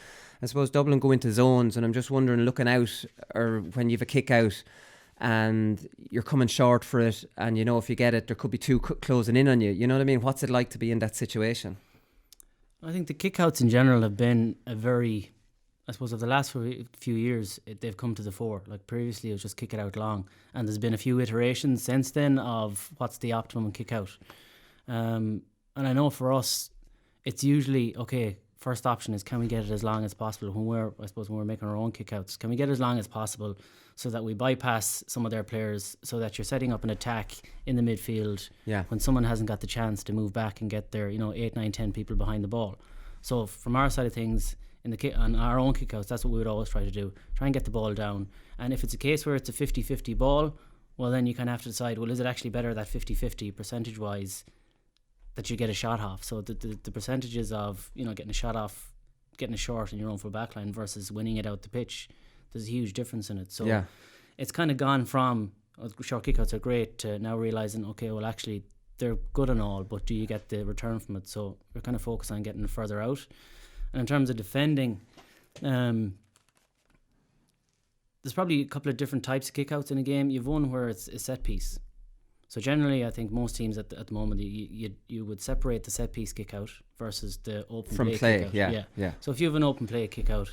[SPEAKER 2] I suppose Dublin go into zones, and I'm just wondering, looking out, or when you've a kick out and you're coming short for it, and if you get it, there could be two closing in on you. You know what I mean? What's it like to be in that situation?
[SPEAKER 1] I think the kickouts in general have been I suppose of the last few years, they've come to the fore. Like previously, it was just kick it out long, and there's been a few iterations since then of what's the optimum kick out. And I know for us, it's usually first option is, can we get it as long as possible when we're making our own kick outs? Can we get it as long as possible so that we bypass some of their players, so that you're setting up an attack in the midfield when someone hasn't got the chance to move back and get their 8, 9, 10 people behind the ball. So from our side of things, on our own kickouts, that's what we would always try to do. Try and get the ball down. And if it's a case where it's a 50-50 ball, well, then you kind of have to decide, well, is it actually better that 50-50 percentage-wise that you get a shot off? So the percentages of, getting a shot off, getting a short in your own full back line versus winning it out the pitch, there's a huge difference in it. So it's kind of gone from, short kickouts are great, to now realising, well, actually, they're good and all, but do you get the return from it? So we're kind of focused on getting it further out. And in terms of defending, there's probably a couple of different types of kickouts in a game. You've one where it's a set piece. So generally, I think most teams at the moment, you would separate the set piece kickout versus the open play kickout. Yeah. So if you have an open play kickout,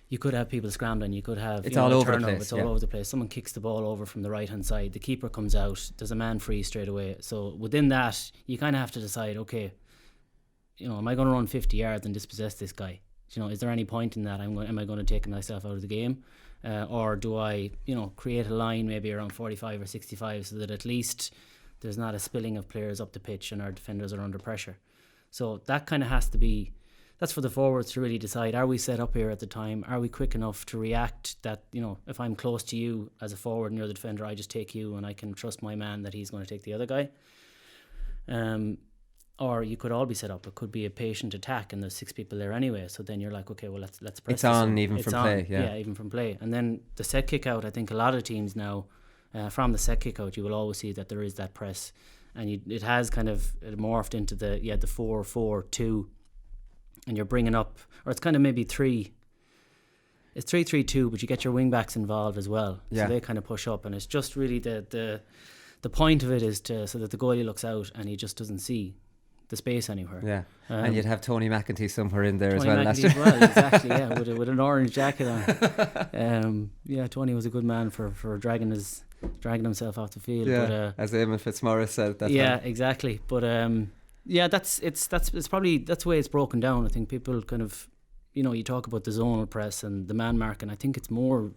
[SPEAKER 1] you could have people scrambling. You could have
[SPEAKER 2] it's all over the place.
[SPEAKER 1] It's all over the place. Someone kicks the ball over from the right hand side. The keeper comes out. There's a man free straight away. So within that, you kind of have to decide, am I going to run 50 yards and dispossess this guy? Is there any point in that? Am I going to take myself out of the game? Or do I, create a line maybe around 45 or 65 so that at least there's not a spilling of players up the pitch and our defenders are under pressure? So that kind of has to be, that's for the forwards to really decide, are we set up here at the time? Are we quick enough to react that, if I'm close to you as a forward and you're the defender, I just take you and I can trust my man that he's going to take the other guy? or you could all be set up. It could be a patient attack, and there's 6 people there anyway. So then you're like, okay, well let's press.
[SPEAKER 2] It's on even from play.
[SPEAKER 1] Yeah, even from play. And then the set kick out. I think a lot of teams now, from the set kick out, you will always see that there is that press, and it has kind of morphed into the 4-4-2, and you're bringing up, or it's kind of maybe 3. It's 3-3-2, but you get your wing backs involved as well.
[SPEAKER 2] Yeah.
[SPEAKER 1] So they kind of push up, and it's just really the point of it is so that the goalie looks out and he just doesn't see the space anywhere.
[SPEAKER 2] Yeah, and you'd have Tony McEntee somewhere in there as well.
[SPEAKER 1] Exactly. Yeah, with an orange jacket on. Tony was a good man for dragging himself off the field.
[SPEAKER 2] Yeah,
[SPEAKER 1] but,
[SPEAKER 2] as Eamon Fitzmaurice said. That time.
[SPEAKER 1] Exactly. But that's probably the way it's broken down. I think people kind of, you talk about the zonal press and the man marking. I think it's more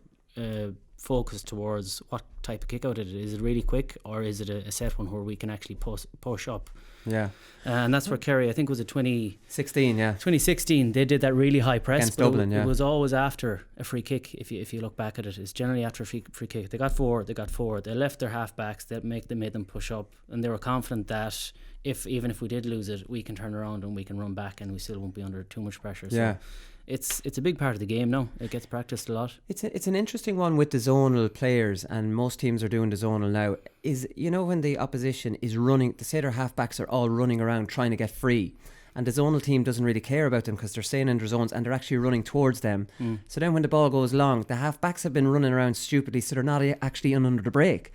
[SPEAKER 1] focused towards what type of kick out it is. Is it really quick, or is it a set one where we can actually push up?
[SPEAKER 2] Yeah.
[SPEAKER 1] And that's where Kerry, I think, was it
[SPEAKER 2] 2016, yeah.
[SPEAKER 1] 2016, they did that really high press.
[SPEAKER 2] Against Dublin,
[SPEAKER 1] it was always after a free kick, if you look back at it. It's generally after a free kick. They got four. They left their half-backs, they made them push up, and they were confident that even if we did lose it, we can turn around and we can run back and we still won't be under too much pressure.
[SPEAKER 2] Yeah.
[SPEAKER 1] So it's a big part of the game now. It gets practiced a lot.
[SPEAKER 2] It's an interesting one with the zonal players, and most teams are doing the zonal now. Is when the opposition is running, say their halfbacks are all running around trying to get free, and the zonal team doesn't really care about them because they're staying in their zones and they're actually running towards them. So then when the ball goes long, the halfbacks have been running around stupidly, so they're not actually in under the break.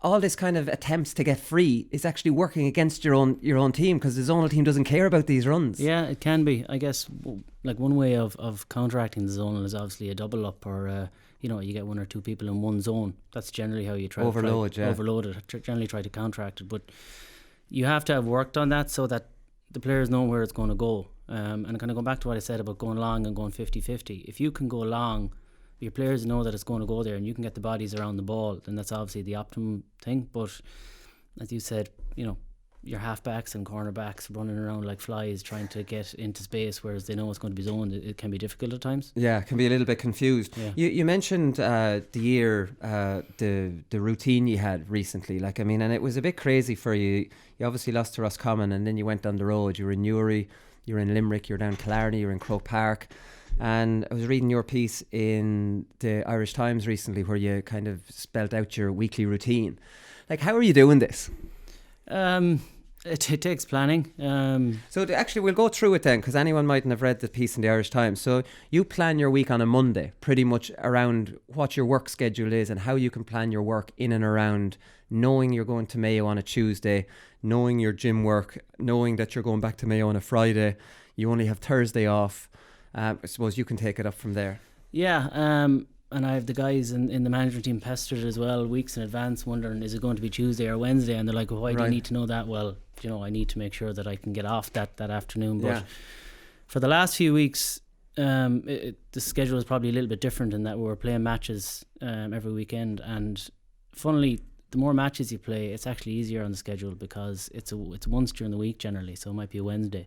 [SPEAKER 2] All this kind of attempts to get free is actually working against your own team, because the zonal team doesn't care about these runs.
[SPEAKER 1] Yeah, it can be. I guess like one way of counteracting the zonal is obviously a double up, or you get 1 or 2 people in one zone. That's generally how you overload it. Generally try to counteract it, but you have to have worked on that so that the players know where it's going to go. And kind of going back to what I said about going long and going 50-50. If you can go long, your players know that it's going to go there, and you can get the bodies around the ball, then that's obviously the optimum thing. But as you said, your halfbacks and cornerbacks running around like flies trying to get into space, whereas they know it's going to be zoned, it can be difficult at times.
[SPEAKER 2] Yeah, it can be a little bit confused.
[SPEAKER 1] Yeah.
[SPEAKER 2] You mentioned the year, the routine you had recently, and it was a bit crazy for you. You obviously lost to Roscommon, and then you went down the road. You were in Newry, you were in Limerick, you were down Killarney, you were in Croke Park. And I was reading your piece in the Irish Times recently where you kind of spelled out your weekly routine. How are you doing this?
[SPEAKER 1] It takes planning.
[SPEAKER 2] Actually, we'll go through it then, because anyone mightn't have read the piece in the Irish Times. So you plan your week on a Monday, pretty much around what your work schedule is and how you can plan your work in and around knowing you're going to Mayo on a Tuesday, knowing your gym work, knowing that you're going back to Mayo on a Friday. You only have Thursday off. I suppose you can take it up from there.
[SPEAKER 1] Yeah, and I have the guys in the management team pestered as well weeks in advance, wondering, is it going to be Tuesday or Wednesday? And they're like, well, why do you need to know that? Well, I need to make sure that I can get off that afternoon. But for the last few weeks, the schedule is probably a little bit different in that we're playing matches every weekend. And funnily, the more matches you play, it's actually easier on the schedule, because it's once during the week generally, so it might be a Wednesday.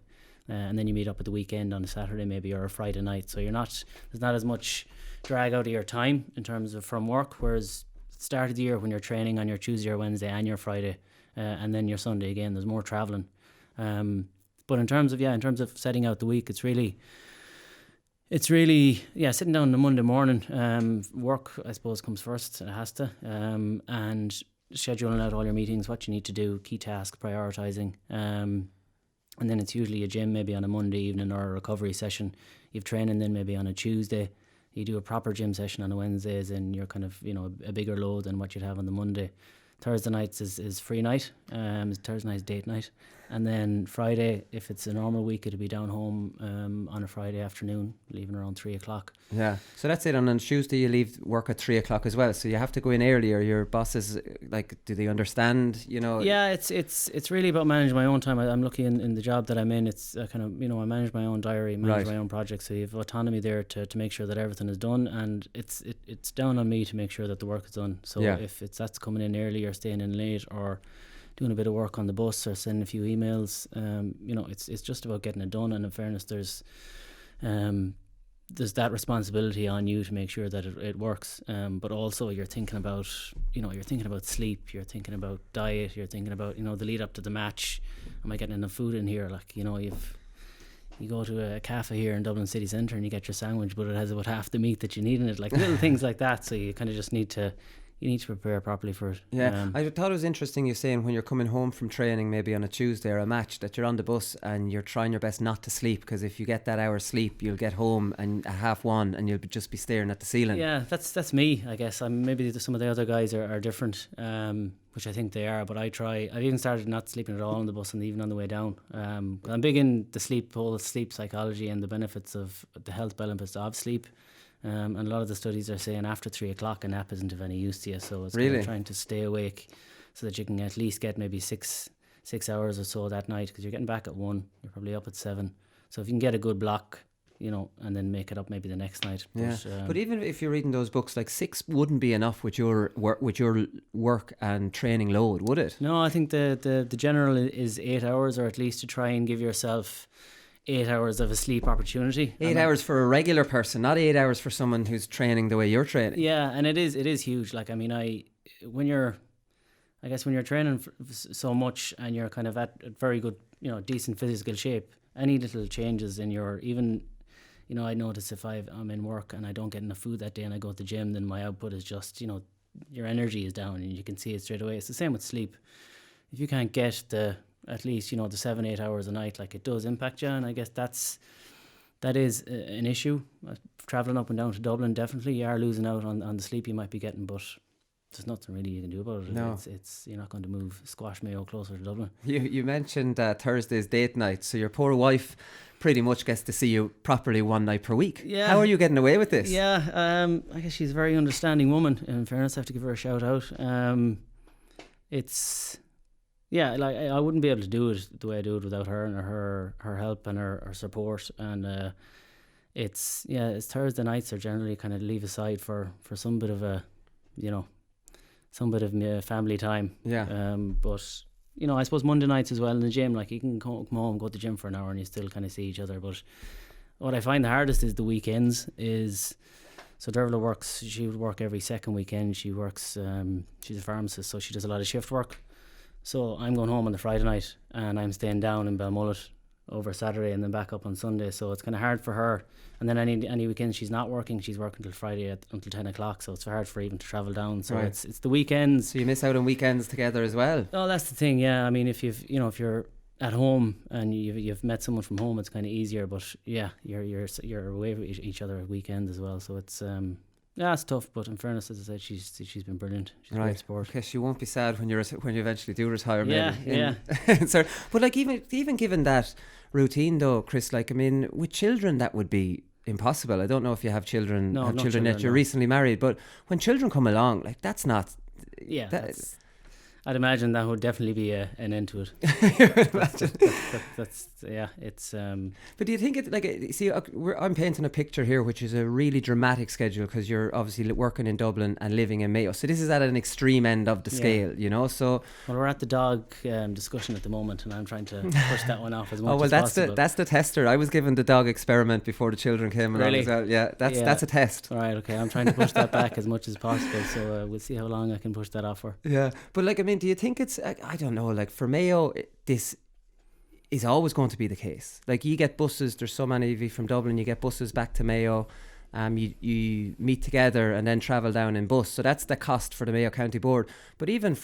[SPEAKER 1] And then you meet up at the weekend on a Saturday maybe, or a Friday night, so there's not as much drag out of your time in terms of from work, whereas start of the year when you're training on your Tuesday or Wednesday and your Friday, and then your Sunday again, there's more travelling. But in terms of setting out the week, it's really sitting down on a Monday morning. Work, I suppose, comes first. It has to, and scheduling out all your meetings, what you need to do, key task, prioritising. And then it's usually a gym maybe on a Monday evening, or a recovery session. You've training then maybe on a Tuesday. You do a proper gym session on a Wednesdays, and you're kind of, a bigger load than what you'd have on the Monday. Thursday nights is free night. Thursday night's date night. And then Friday, if it's a normal week, it'll be down home on a Friday afternoon, leaving around 3 o'clock.
[SPEAKER 2] Yeah, so that's it. And on Tuesday you leave work at 3 o'clock as well, so you have to go in earlier. Your bosses, do they understand?
[SPEAKER 1] Yeah, it's really about managing my own time. I'm lucky in the job that I'm in. It's kind of, I manage my own diary, manage my own projects, so you have autonomy there to make sure that everything is done, and it's down on me to make sure that the work is done. So if that's coming in early or staying in late or doing a bit of work on the bus or sending a few emails, it's just about getting it done. And in fairness, there's there's that responsibility on you to make sure that it works. But also you're thinking about sleep, you're thinking about diet, you're thinking about, the lead up to the match. Am I getting enough food in here? Like, you go to a cafe here in Dublin city centre and you get your sandwich, but it has about half the meat that you need in it, like little things like that. So you kind of just need to prepare properly for it.
[SPEAKER 2] Yeah, I thought it was interesting you saying when you're coming home from training, maybe on a Tuesday or a match, that you're on the bus and you're trying your best not to sleep, because if you get that hour's sleep, you'll get home and at 1:30 and you'll just be staring at the ceiling.
[SPEAKER 1] Yeah, that's me, I guess. Maybe some of the other guys are different, which I think they are, but I've even started not sleeping at all on the bus and even on the way down. I'm big in the whole sleep psychology and the benefits of the health benefits of sleep. And a lot of the studies are saying after 3 o'clock a nap isn't of any use to you, so it's kind of trying to stay awake so that you can at least get maybe 6 hours or so that night, because you're getting back at 1, you're probably up at 7. So if you can get a good block, and then make it up maybe the next night.
[SPEAKER 2] Yeah. But even if you're reading those books, like 6 wouldn't be enough with your work and training load, would it?
[SPEAKER 1] No, I think the general is 8 hours, or at least to try and give yourself 8 hours of a sleep opportunity.
[SPEAKER 2] 8 hours for a regular person, not 8 hours for someone who's training the way you're training.
[SPEAKER 1] Yeah, and it is huge. Like, I mean, when you're training so much and you're kind of at very good, decent physical shape, any little changes in your, even, I notice if I'm in work and I don't get enough food that day and I go to the gym, then my output is just, your energy is down and you can see it straight away. It's the same with sleep. If you can't get at least, the 7-8 hours a night, like, it does impact you. And I guess that is an issue. Travelling up and down to Dublin, definitely you are losing out on the sleep you might be getting, but there's nothing really you can do about it.
[SPEAKER 2] No.
[SPEAKER 1] It's you're not going to move squash Mayo closer to Dublin.
[SPEAKER 2] You mentioned Thursday's date night, so your poor wife pretty much gets to see you properly one night per week.
[SPEAKER 1] Yeah.
[SPEAKER 2] How are you getting away with this?
[SPEAKER 1] Yeah, I guess she's a very understanding woman. In fairness, I have to give her a shout out. Like, I wouldn't be able to do it the way I do it without her and her help and her support. And it's Thursday nights are generally kind of leave aside for some bit of a, family time.
[SPEAKER 2] Yeah.
[SPEAKER 1] But I suppose Monday nights as well in the gym, like, you can come home, go to the gym for an hour and you still kind of see each other. But what I find the hardest is the weekends. So Dervla she would work every second weekend. She works, she's a pharmacist, so she does a lot of shift work. So I'm going home on the Friday night and I'm staying down in Balmullet over Saturday and then back up on Sunday. So it's kind of hard for her. And then any weekends she's not working, she's working till Friday until 10 o'clock. So it's hard for her even to travel down. So it's the weekends.
[SPEAKER 2] So you miss out on weekends together as well.
[SPEAKER 1] Oh, that's the thing. Yeah, I mean, if you're at home and you've met someone from home, it's kind of easier. But yeah, you're away with each other at weekends as well. So it's it's tough, but in fairness, as I said, she's been brilliant. She's a great sport.
[SPEAKER 2] Okay, she won't be sad when you eventually do retire.
[SPEAKER 1] Yeah,
[SPEAKER 2] maybe. Sorry, but like even given that routine though, Chris, like, I mean, with children that would be impossible. I don't know if you have children.
[SPEAKER 1] No,
[SPEAKER 2] children yet. You're recently married, but when children come along, like, that's not.
[SPEAKER 1] Yeah, I'd imagine that would definitely be an end to it. It's.
[SPEAKER 2] But do you think it, like, see, I'm painting a picture here, which is a really dramatic schedule, because you're obviously working in Dublin and living in Mayo. So this is at an extreme end of the scale, So
[SPEAKER 1] well, we're at the dog discussion at the moment, and I'm trying to push that one off as much as possible.
[SPEAKER 2] That's the tester. I was given the dog experiment before the children came along as well. Yeah, that's a test.
[SPEAKER 1] All right, okay. I'm trying to push that back as much as possible. So we'll see how long I can push that off for.
[SPEAKER 2] Yeah, but like, I mean, do you think it's, I don't know, like, for Mayo, this is always going to be the case? Like, you get buses, there's so many of you from Dublin, you get buses back to Mayo, you meet together and then travel down in bus. So that's the cost for the Mayo County Board. But even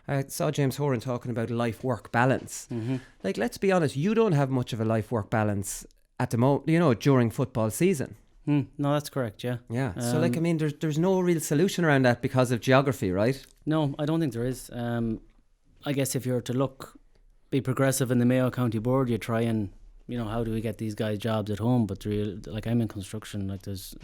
[SPEAKER 2] I saw James Horan talking about life-work balance. Mm-hmm. Like, let's be honest, you don't have much of a life-work balance at the moment, during football season.
[SPEAKER 1] No, that's correct, yeah.
[SPEAKER 2] Yeah, so like, I mean, there's no real solution around that because of geography, right?
[SPEAKER 1] No, I don't think there is. I guess if you're to be progressive in the Mayo County Board, you try and, how do we get these guys jobs at home? But like, I'm in construction, like, there's,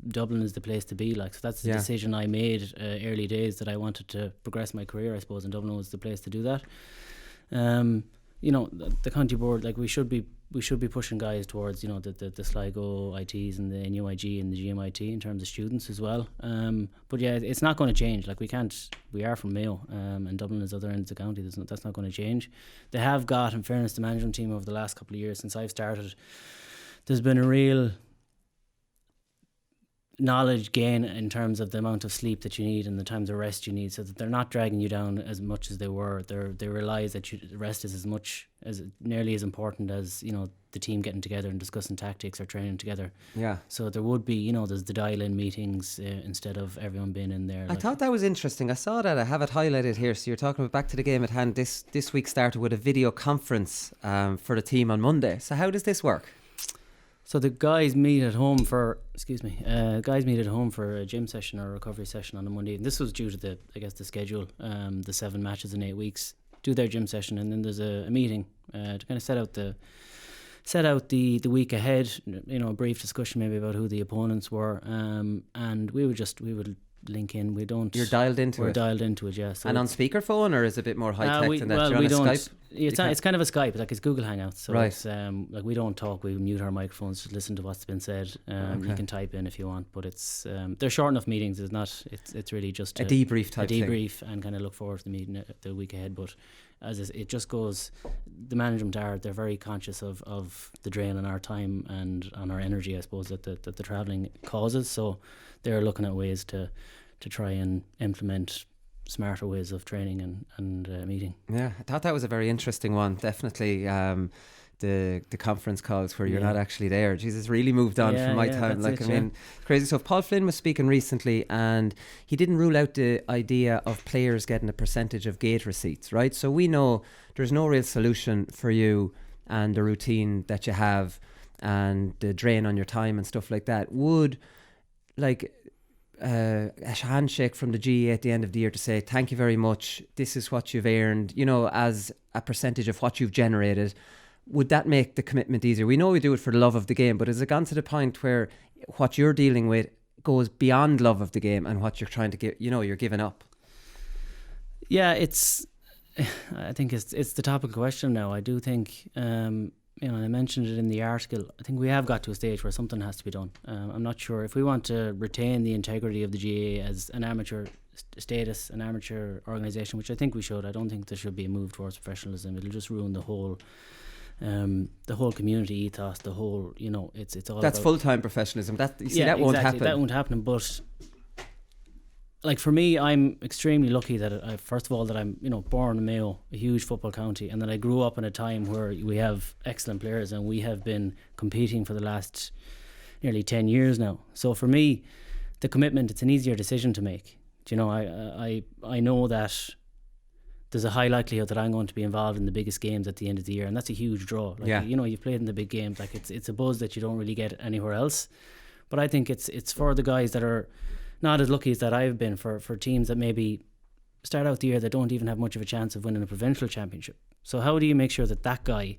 [SPEAKER 1] Dublin is the place to be, like, so that's the decision I made early days, that I wanted to progress my career, I suppose, and Dublin was the place to do that. The County Board, like, we should be pushing guys towards, the Sligo ITs and the NUIG and the GMIT in terms of students as well. But yeah, it's not going to change. Like, we are from Mayo, and Dublin is other ends of the county. That's not going to change. They have got, in fairness, the management team over the last couple of years since I've started, there's been a real knowledge gain in terms of the amount of sleep that you need and the times of rest you need, so that they're not dragging you down as much as they were. They realise that rest is nearly as important as, you know, the team getting together and discussing tactics or training together.
[SPEAKER 2] Yeah.
[SPEAKER 1] So there would be, you know, there's the dial-in meetings instead of everyone being in there.
[SPEAKER 2] I thought that was interesting. I saw that. I have it highlighted here. So you're talking about back to the game at hand. This week started with a video conference for the team on Monday. So how does this work?
[SPEAKER 1] So the guys meet at home for a gym session or a recovery session on a Monday. And this was due to the schedule, the 7 matches in 8 weeks. Do their gym session, and then there's a meeting to kind of set out the week ahead. You know, a brief discussion maybe about who the opponents were, and we would link in.
[SPEAKER 2] You're dialed into it.
[SPEAKER 1] We're dialed into it, yeah. So
[SPEAKER 2] and on speakerphone, or is it a bit more high tech than that?
[SPEAKER 1] Well,
[SPEAKER 2] You're
[SPEAKER 1] we
[SPEAKER 2] on a
[SPEAKER 1] don't.
[SPEAKER 2] Skype?
[SPEAKER 1] It's kind of a Skype, like it's Google Hangouts. So
[SPEAKER 2] right.
[SPEAKER 1] It's like we don't talk. We mute our microphones to listen to what's been said.
[SPEAKER 2] Okay.
[SPEAKER 1] You can type in if you want, but it's they're short enough meetings. It's not. It's really just
[SPEAKER 2] a debrief type thing.
[SPEAKER 1] And kind of look forward to the meeting the week ahead. But it just goes, the management they're very conscious of the drain on our time and on our energy, I suppose, that the travelling causes. So they're looking at ways to try and implement smarter ways of training and meeting. Yeah,
[SPEAKER 2] I thought that was a very interesting one. Definitely the conference calls where you're not actually there. Jesus, really moved on from my time. Like, I mean, crazy stuff. Paul Flynn was speaking recently, and he didn't rule out the idea of players getting a percentage of gate receipts, right? So we know there's no real solution for you and the routine that you have and the drain on your time and stuff like that. Would, like, a handshake from the GAA at the end of the year to say thank you very much, this is what you've earned, you know, as a percentage of what you've generated, would that make the commitment easier? We know we do it for the love of the game, but has it gone to the point where what you're dealing with goes beyond love of the game and what you're trying to get, you know, you're giving up?
[SPEAKER 1] Yeah, I think it's the topical question now. I do think you know, I mentioned it in the article, I think we have got to a stage where something has to be done. I'm not sure if we want to retain the integrity of the GAA as an amateur status, an amateur organisation, which I think we should. I don't think there should be a move towards professionalism. It'll just ruin the whole community ethos, the whole, you know, it's all
[SPEAKER 2] that's
[SPEAKER 1] about
[SPEAKER 2] full-time professionalism. That won't happen.
[SPEAKER 1] That won't happen. But like, for me, I'm extremely lucky that first of all that I'm, you know, born in Mayo, a huge football county, and that I grew up in a time where we have excellent players and we have been competing for the last nearly 10 years now. So for me, the commitment, it's an easier decision to make. Do you know, I know that there's a high likelihood that I'm going to be involved in the biggest games at the end of the year, and that's a huge draw. Like, you know, you've played in the big games, like it's a buzz that you don't really get anywhere else. But I think it's for the guys that are not as lucky as that I've been, for teams that maybe start out the year that don't even have much of a chance of winning a provincial championship. So how do you make sure that guy,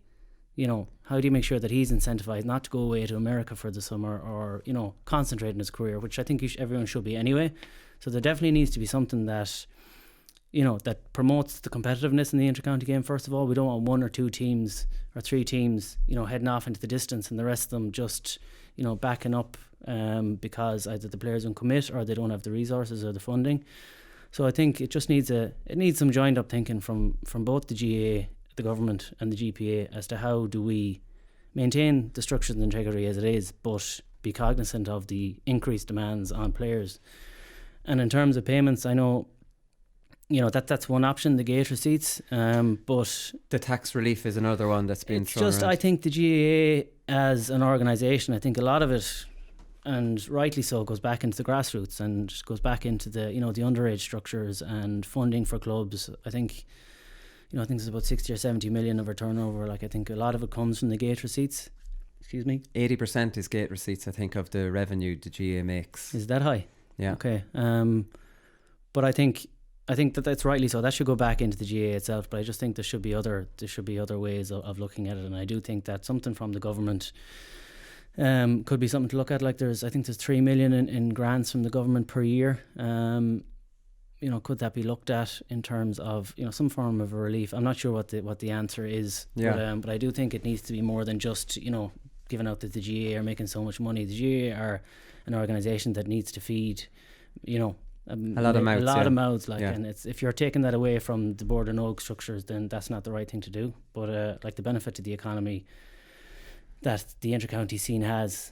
[SPEAKER 1] you know, how do you make sure that he's incentivized not to go away to America for the summer or, you know, concentrate in his career, which I think everyone should be anyway. So there definitely needs to be something that, you know, that promotes the competitiveness in the inter-county game. First of all, we don't want 1 or 2 teams or 3 teams, you know, heading off into the distance and the rest of them just, you know, backing up because either the players don't commit or they don't have the resources or the funding. So I think it just needs some joined up thinking from both the GAA, the government and the GPA as to how do we maintain the structures and integrity as it is, but be cognizant of the increased demands on players. And in terms of payments, I know, you know, that's one option, the gate receipts, but
[SPEAKER 2] the tax relief is another one that's been thrown around.
[SPEAKER 1] I think the GAA as an organisation, I think a lot of it, and rightly so, goes back into the grassroots and goes back into the, you know, the underage structures and funding for clubs. I think, you know, I think it's about 60 or 70 million of our turnover. Like, I think a lot of it comes from the gate receipts. Excuse me?
[SPEAKER 2] 80% is gate receipts, I think, of the revenue the GAA makes.
[SPEAKER 1] Is that high?
[SPEAKER 2] Yeah.
[SPEAKER 1] Okay. But I think that's rightly so. That should go back into the GAA itself. But I just think there should be other ways of looking at it. And I do think that something from the government could be something to look at. Like, I think there's 3 million in grants from the government per year. You know, could that be looked at in terms of, you know, some form of a relief? I'm not sure what the answer is.
[SPEAKER 2] Yeah.
[SPEAKER 1] But I do think it needs to be more than just, you know, giving out that the GAA are making so much money. The GAA are an organisation that needs to feed, you know, a lot of mouths, like, and it's, if you're taking that away from the board and oak structures, then that's not the right thing to do. But like, the benefit to the economy that the inter-county scene has,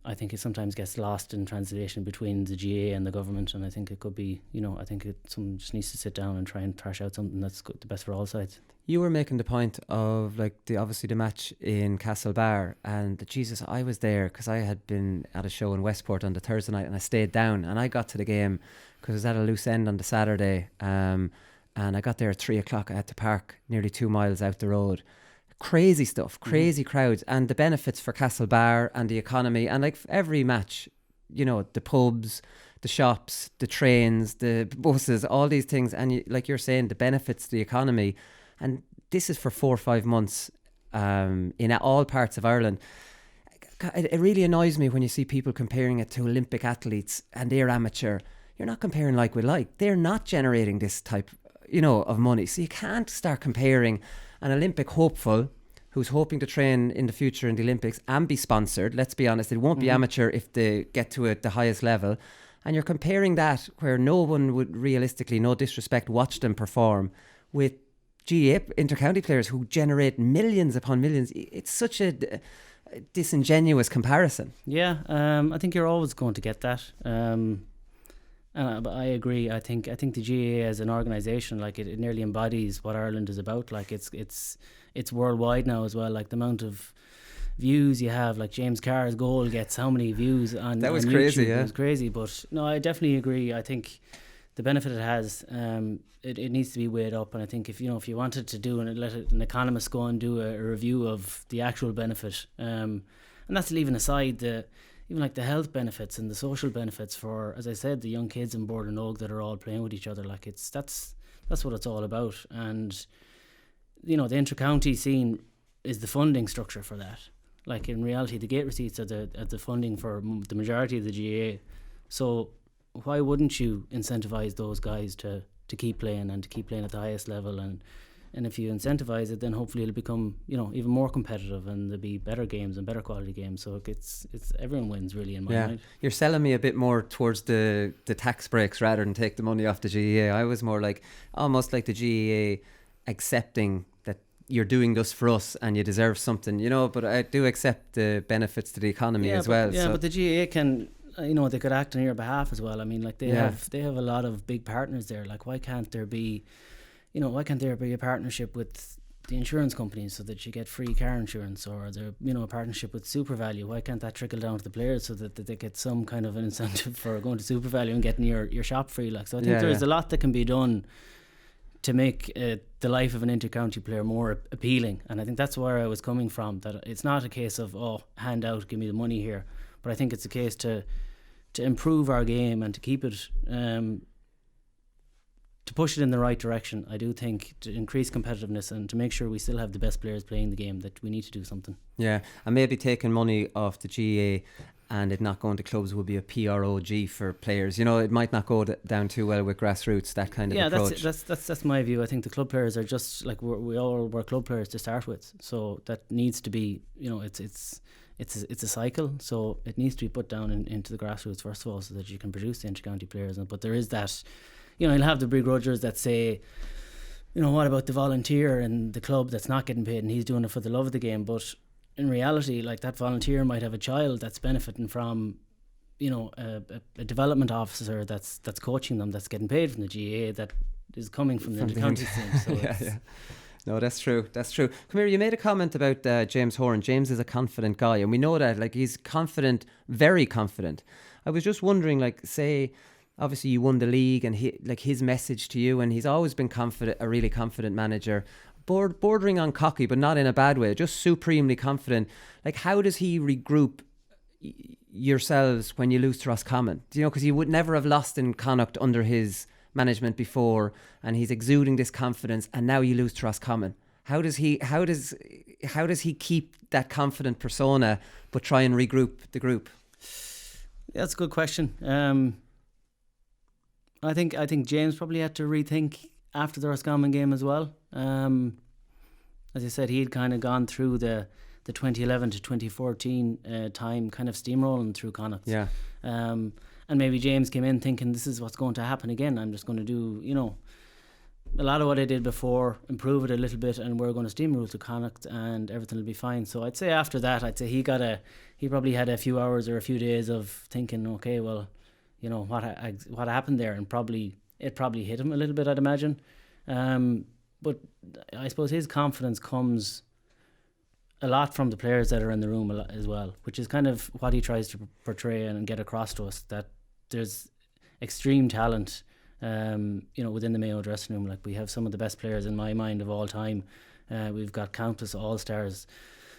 [SPEAKER 1] I think it sometimes gets lost in translation between the GAA and the government, and I think it could be, I think someone just needs to sit down and try and thrash out something that's good, the best for all sides.
[SPEAKER 2] You were making the point of like obviously the match in Castlebar, and Jesus, I was there because I had been at a show in Westport on the Thursday night, and I stayed down, and I got to the game because I was at a loose end on the Saturday, and I got there at 3:00. I had to park nearly 2 miles out the road. Crazy stuff, crazy crowds, and the benefits for Castlebar and the economy, and like every match, the pubs, the shops, the trains, the buses, all these things, and like you're saying, the benefits to the economy. And this is for 4 or 5 months in all parts of Ireland. It really annoys me when you see people comparing it to Olympic athletes and they're amateur. You're not comparing like with like. They're not generating this type, of money. So you can't start comparing an Olympic hopeful who's hoping to train in the future in the Olympics and be sponsored. Let's be honest, it won't be amateur if they get to it the highest level. And you're comparing that where no one would realistically, no disrespect, watch them perform with GAA intercounty players who generate millions upon millions. It's such a disingenuous comparison.
[SPEAKER 1] Yeah, I think you're always going to get that. But I agree. I think the GAA as an organisation, like it nearly embodies what Ireland is about. Like it's worldwide now as well. Like the amount of views you have, like James Carr's goal gets how many views on
[SPEAKER 2] that was
[SPEAKER 1] on
[SPEAKER 2] crazy.
[SPEAKER 1] YouTube.
[SPEAKER 2] Yeah,
[SPEAKER 1] it was crazy. But no, I definitely agree. I think the benefit it has, it needs to be weighed up. And I think if you wanted to do and let an economist go and do a review of the actual benefit, and that's leaving aside even like the health benefits and the social benefits for, as I said, the young kids in Borden Oak that are all playing with each other. Like that's what it's all about. And the inter-county scene is the funding structure for that. Like in reality, the gate receipts are the funding for the majority of the GAA. So why wouldn't you incentivize those guys to keep playing and to keep playing at the highest level? And if you incentivize it, then hopefully it'll become even more competitive, and there'll be better games and better quality games. So it's everyone wins really in my mind.
[SPEAKER 2] You're selling me a bit more towards the tax breaks rather than take the money off the GAA. I was more like almost like the GAA accepting that you're doing this for us and you deserve something, but I do accept the benefits to the economy as well.
[SPEAKER 1] Yeah, but the GAA can, they could act on your behalf as well. I mean, like they have a lot of big partners there. Like why can't there be a partnership with the insurance companies so that you get free car insurance, or a partnership with SuperValu? Why can't that trickle down to the players so that they get some kind of an incentive for going to SuperValu and getting your shop free? Like, so I think there's a lot that can be done to make the life of an inter-county player more appealing, and I think that's where I was coming from. That it's not a case of hand out, give me the money here, but I think it's a case to improve our game and to keep it. To push it in the right direction. I do think to increase competitiveness and to make sure we still have the best players playing the game, that we need to do something. Yeah,
[SPEAKER 2] and maybe taking money off the GAA and it not going to clubs would be a PROG for players. It might not go down too well with grassroots, that kind of approach. Yeah,
[SPEAKER 1] that's my view. I think the club players are just like we all were club players to start with, so that needs to be, it's a cycle, so it needs to be put down into the grassroots first of all, so that you can produce the inter-county players. But there is that. You'll have the begrudgers that say, what about the volunteer in the club that's not getting paid and he's doing it for the love of the game? But in reality, like that volunteer might have a child that's benefiting from, a development officer that's coaching them, that's getting paid from the GAA, that is coming from the inter-county team. So
[SPEAKER 2] yeah. No, that's true. Come here, you made a comment about James Horan. James is a confident guy, and we know that. Like, he's confident, very confident. I was just wondering, like, say, obviously you won the league, and his message to you, and he's always been confident, a really confident manager, bordering on cocky, but not in a bad way, just supremely confident. Like, how does he regroup yourselves when you lose to Roscommon? Because you would never have lost in Connacht under his management before, and he's exuding this confidence, and now you lose to Roscommon. How does he keep that confident persona but try and regroup the group?
[SPEAKER 1] Yeah, that's a good question. I think James probably had to rethink after the Roscommon game as well. As I said, he had kind of gone through the 2011 to 2014 time, kind of steamrolling through Connacht.
[SPEAKER 2] Yeah.
[SPEAKER 1] And maybe James came in thinking, this is what's going to happen again. I'm just going to do, a lot of what I did before, improve it a little bit, and we're going to steamroll to Connacht and everything will be fine. So I'd say after that, I'd say he probably had a few hours or a few days of thinking, okay, well, you know, what happened there, and it probably hit him a little bit, I'd imagine. But I suppose his confidence comes a lot from the players that are in the room as well, which is kind of what he tries to portray and get across to us, that there's extreme talent, you know, within the Mayo dressing room. Like, we have some of the best players in my mind of all time. We've got countless all-stars.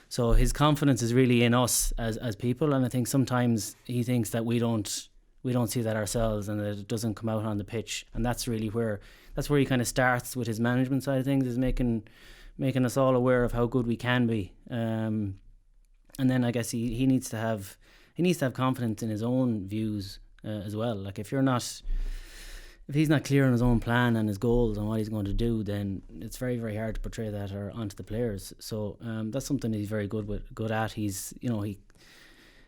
[SPEAKER 1] So his confidence is really in us as people, and I think sometimes he thinks that we don't see that ourselves, and that it doesn't come out on the pitch. And that's really where he kind of starts with his management side of things, is making us all aware of how good we can be. And then I guess he needs to have confidence in his own views as well. Like, if he's not clear on his own plan and his goals and what he's going to do, then it's very, very hard to portray that onto the players. So that's something he's very good at. He's, you know,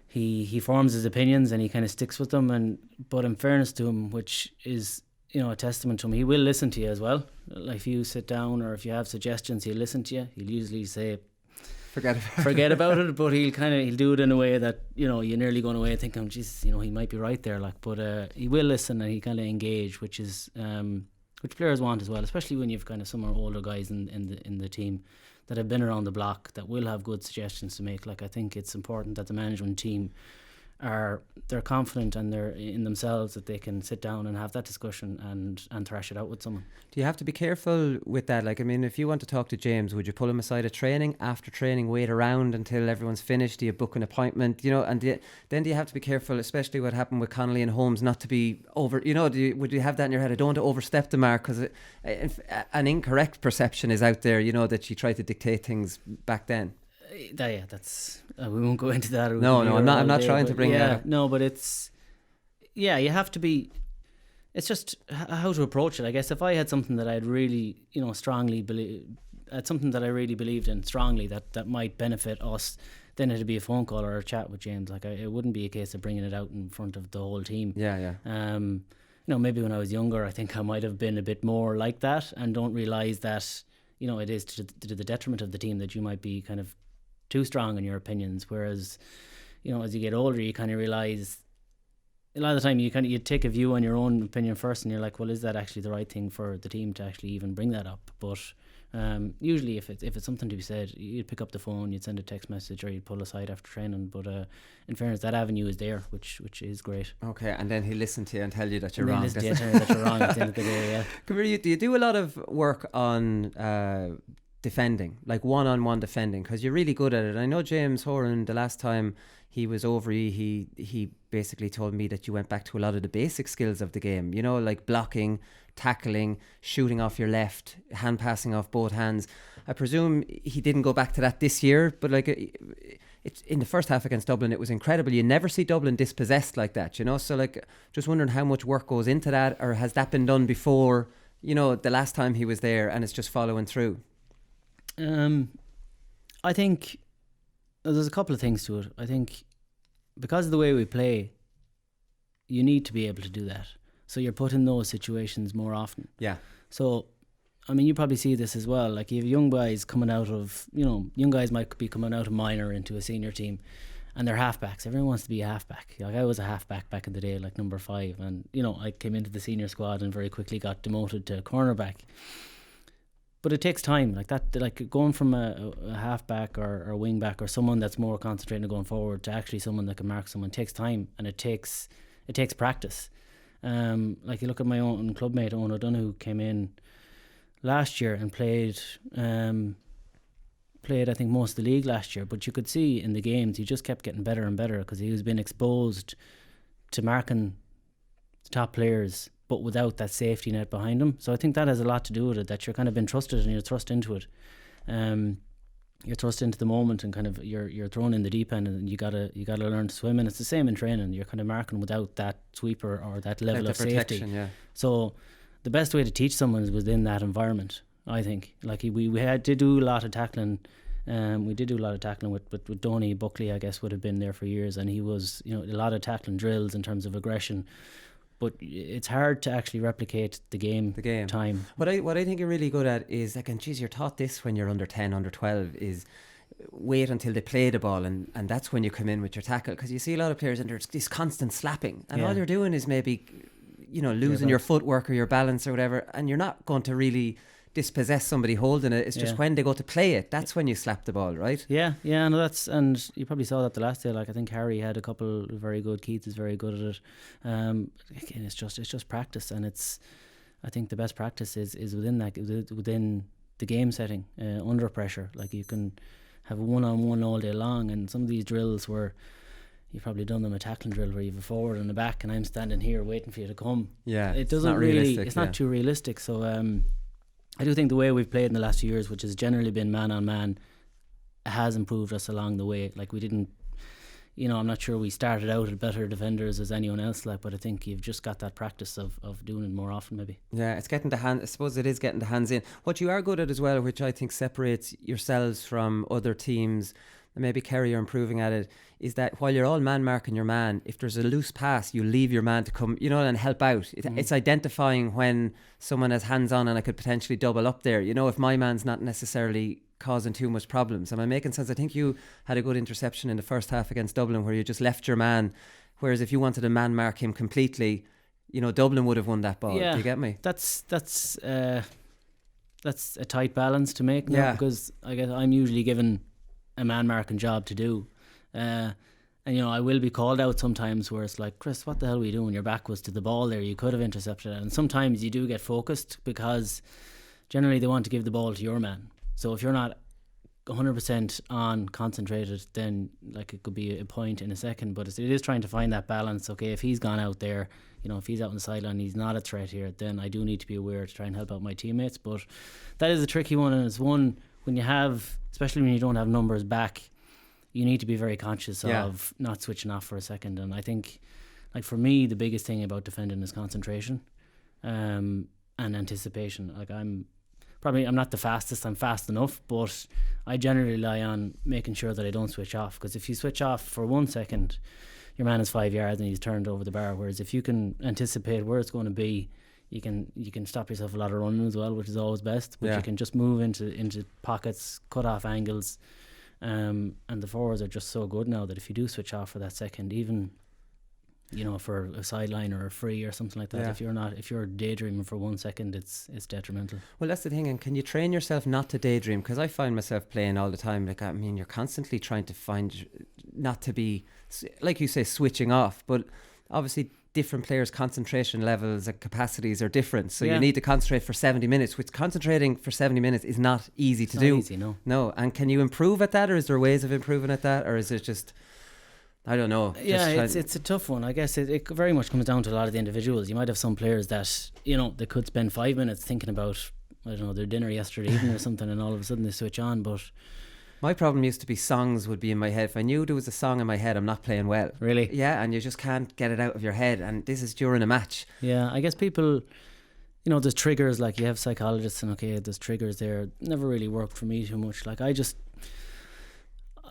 [SPEAKER 1] he forms his opinions and he kind of sticks with them. But in fairness to him, which is, you know, a testament to him, he will listen to you as well. Like, if you sit down or if you have suggestions, he'll listen to you. He'll usually say, forget about it, but he'll do it in a way that, you know, you're nearly going away thinking, geez, you know, he might be right there. Like, but he will listen and he kind of engage, which players want as well, especially when you've kind of some older guys in the team that have been around the block that will have good suggestions to make. Like, I think it's important that the management team they're confident and they're in themselves, that they can sit down and have that discussion and thrash it out with someone.
[SPEAKER 2] Do you have to be careful with that? Like, I mean, if you want to talk to James, would you pull him aside at training? After training, wait around until everyone's finished? Do you book an appointment? You know, and then do you have to be careful, especially what happened with Connolly and Holmes, not to be over, you know, would you have that in your head? I don't want to overstep the mark, because an incorrect perception is out there, you know, that you tried to dictate things back then.
[SPEAKER 1] Yeah, that's we won't go into that.
[SPEAKER 2] No, I'm not trying to bring that up.
[SPEAKER 1] No, but it's, yeah, you have to be. It's just how to approach it. I guess if I had something that I'd really, you know, strongly believe, something that I really believed in strongly that might benefit us, then it'd be a phone call or a chat with James. Like, it wouldn't be a case of bringing it out in front of the whole team.
[SPEAKER 2] Yeah.
[SPEAKER 1] You know, maybe when I was younger, I think I might have been a bit more like that, and don't realise that, you know, it is to the detriment of the team, that you might be kind of too strong in your opinions. Whereas, you know, as you get older, you kind of realise a lot of the time you take a view on your own opinion first, and you're like, well, is that actually the right thing for the team to actually even bring that up? But usually if it's something to be said, you'd pick up the phone, you'd send a text message, or you'd pull aside after training. But in fairness, that avenue is there, which is great.
[SPEAKER 2] Okay, and then he'll listen to you and tell you that you're wrong.
[SPEAKER 1] Tell you that you're wrong at the end of the day. Yeah.
[SPEAKER 2] Come here, do you do a lot of work on defending, like one-on-one defending, because you're really good at it? I know James Horan, the last time he was over, he basically told me that you went back to a lot of the basic skills of the game, you know, like blocking, tackling, shooting off your left, hand passing off both hands. I presume he didn't go back to that this year, but like it's in the first half against Dublin, it was incredible. You never see Dublin dispossessed like that, you know. So like, just wondering how much work goes into that, or has that been done before, you know, the last time he was there, and it's just following through?
[SPEAKER 1] I think there's a couple of things to it. I think because of the way we play, you need to be able to do that. So you're put in those situations more often. Yeah. So, I mean, you probably see this as well. Like, you have young guys coming out of, you know, young guys might be coming out of minor into a senior team, and they're halfbacks. Everyone wants to be a halfback. Like, I was a halfback back in the day, like number 5, and, you know, I came into the senior squad and very quickly got demoted to cornerback. But it takes time, like that. Like, going from a halfback or a wing back or someone that's more concentrating on going forward to actually someone that can mark someone takes time, and it takes practice. Like, you look at my own clubmate Owen O'Donoghue, who came in last year and played I think most of the league last year. But you could see in the games he just kept getting better and better, because he was being exposed to marking top players, but without that safety net behind him. So I think that has a lot to do with it, that you're kind of been trusted and you're thrust into it. You're thrust into the moment, and kind of you're thrown in the deep end, and you gotta learn to swim. And it's the same in training. You're kind of marking without that sweeper or that level of safety. Yeah. So the best way to teach someone is within that environment, I think. Like, we had to do a lot of tackling. We did do a lot of tackling with Doherty. Buckley, I guess, would have been there for years, and he was, you know, a lot of tackling drills in terms of aggression. but it's hard to actually replicate the game time.
[SPEAKER 2] What I think you're really good at is like, and geez, you're taught this when you're under 10, under 12, is wait until they play the ball, and that's when you come in with your tackle, because you see a lot of players and there's this constant slapping, and all you're doing is maybe, you know, losing your footwork or your balance or whatever, and you're not going to really dispossess somebody holding it. It's just when they go to play it, that's when you slap the ball, right?
[SPEAKER 1] Yeah, no, and you probably saw that the last day. Like, I think Harry had a couple very good. Keith is very good at it. Again, it's just practice, and I think the best practice is within the game setting, under pressure. Like, you can have a one-on-one all day long, and some of these drills where you've probably done them, a tackling drill where you have a forward and a back, and I'm standing here waiting for you to come.
[SPEAKER 2] Yeah,
[SPEAKER 1] it doesn't it's not too realistic. So I do think the way we've played in the last few years, which has generally been man on man, has improved us along the way. Like, we didn't, you know, I'm not sure we started out as better defenders as anyone else, like, but I think you've just got that practice of doing it more often, maybe.
[SPEAKER 2] Yeah, it's getting the hand. I suppose it is getting the hands in. What you are good at as well, which I think separates yourselves from other teams, and maybe Kerry are improving at it, is that while you're all man marking your man, if there's a loose pass, you leave your man to come, you know, and help out. It's identifying when someone has hands on and I could potentially double up there. You know, if my man's not necessarily causing too much problems. Am I making sense? I think you had a good interception in the first half against Dublin where you just left your man, whereas if you wanted to man mark him completely, you know, Dublin would have won that ball. Do you get me?
[SPEAKER 1] That's a tight balance to make now, because I guess I'm usually given a man marking job to do, and you know, I will be called out sometimes where it's like, Chris, what the hell were you doing? Your back was to the ball there, you could have intercepted it. And sometimes you do get focused because generally they want to give the ball to your man. So if you're not 100% on concentrated, then like it could be a point in a second. But it is trying to find that balance. Okay, if he's gone out there, you know, if he's out on the sideline, he's not a threat here, then I do need to be aware to try and help out my teammates. But that is a tricky one, and it's one when you have, especially when you don't have numbers back, you need to be very conscious of not switching off for a second. And I think, like, for me, the biggest thing about defending is concentration and anticipation. Like, I'm not the fastest, I'm fast enough, but I generally rely on making sure that I don't switch off, because if you switch off for 1 second, your man is 5 yards and he's turned over the bar. Whereas if you can anticipate where it's going to be, you can stop yourself a lot of running as well, which is always best. But you can just move into pockets, cut off angles, and the forwards are just so good now that if you do switch off for that second, even, you know, for a sideline or a free or something like that, if you're daydreaming for 1 second, it's detrimental.
[SPEAKER 2] Well, that's the thing. And can you train yourself not to daydream? Because I find myself playing all the time. Like, I mean, you're constantly trying to find not to be, like you say, switching off. But obviously different players' concentration levels and capacities are different, so you need to concentrate for 70 minutes, which concentrating for 70 minutes is not easy to do.
[SPEAKER 1] Easy, no.
[SPEAKER 2] And can you improve at that, or is there ways of improving at that, or is it just, I don't know?
[SPEAKER 1] It's a tough one. I guess it very much comes down to a lot of the individuals. You might have some players that, you know, they could spend 5 minutes thinking about, I don't know, their dinner yesterday evening or something, and all of a sudden they switch on. But
[SPEAKER 2] my problem used to be songs would be in my head. If I knew there was a song in my head, I'm not playing well.
[SPEAKER 1] Really?
[SPEAKER 2] Yeah, and you just can't get it out of your head. And this is during a match.
[SPEAKER 1] Yeah, I guess people, you know, there's triggers. Like, you have psychologists, and okay, there's triggers there. Never really worked for me too much. Like, I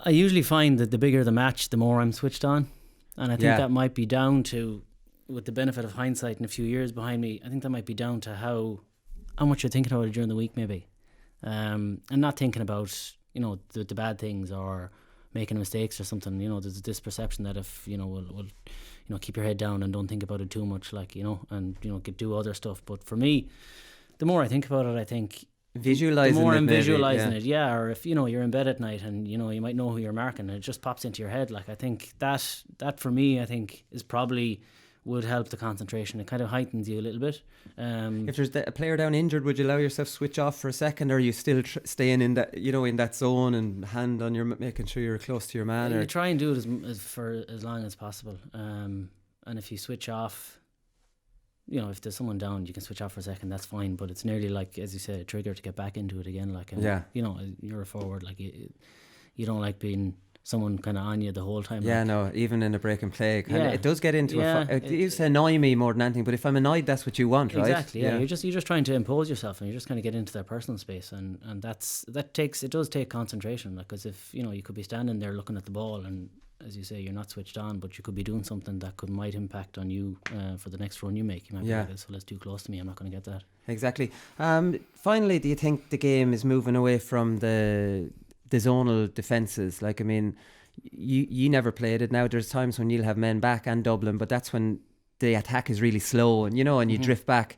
[SPEAKER 1] usually find that the bigger the match, the more I'm switched on. And I think that might be down to, with the benefit of hindsight and a few years behind me, I think that might be down to how much you're thinking about it during the week, maybe. And not thinking about, you know, the bad things or making mistakes or something. You know, there's this perception that if, you know, will you know, keep your head down and don't think about it too much, like, you know, and, you know, do other stuff. But for me, the more I think about it, I think
[SPEAKER 2] visualizing
[SPEAKER 1] the more I'm
[SPEAKER 2] maybe,
[SPEAKER 1] visualizing it, or if, you know, you're in bed at night and, you know, you might know who you're marking and it just pops into your head. Like, I think that for me, I think is probably would help the concentration. It kind of heightens you a little bit.
[SPEAKER 2] If there's a player down injured, would you allow yourself to switch off for a second, or are you still staying in that, you know, in that zone and hand on your, making sure you're close to your man?
[SPEAKER 1] You try and do it for as long as possible. And if you switch off, you know, if there's someone down, you can switch off for a second, that's fine. But it's nearly like, as you said, a trigger to get back into it again. Like, you know, you're a forward, like you don't like being someone kind of on you the whole time.
[SPEAKER 2] Yeah, like, no, even in a break and play, it does get into it used to annoy me more than anything. But if I'm annoyed, that's what you want, right?
[SPEAKER 1] Exactly. Yeah. You're just trying to impose yourself, and you're just kind of get into their personal space, and it does take concentration. Because if, you know, you could be standing there looking at the ball, and as you say, you're not switched on, but you could be doing something that might impact on you for the next run you make. You might be like, so that's too close to me, I'm not going to get that.
[SPEAKER 2] Exactly. Finally, do you think the game is moving away from the zonal defences? Like, I mean, you never played it. Now there's times when you'll have men back and Dublin, but that's when the attack is really slow and you drift back.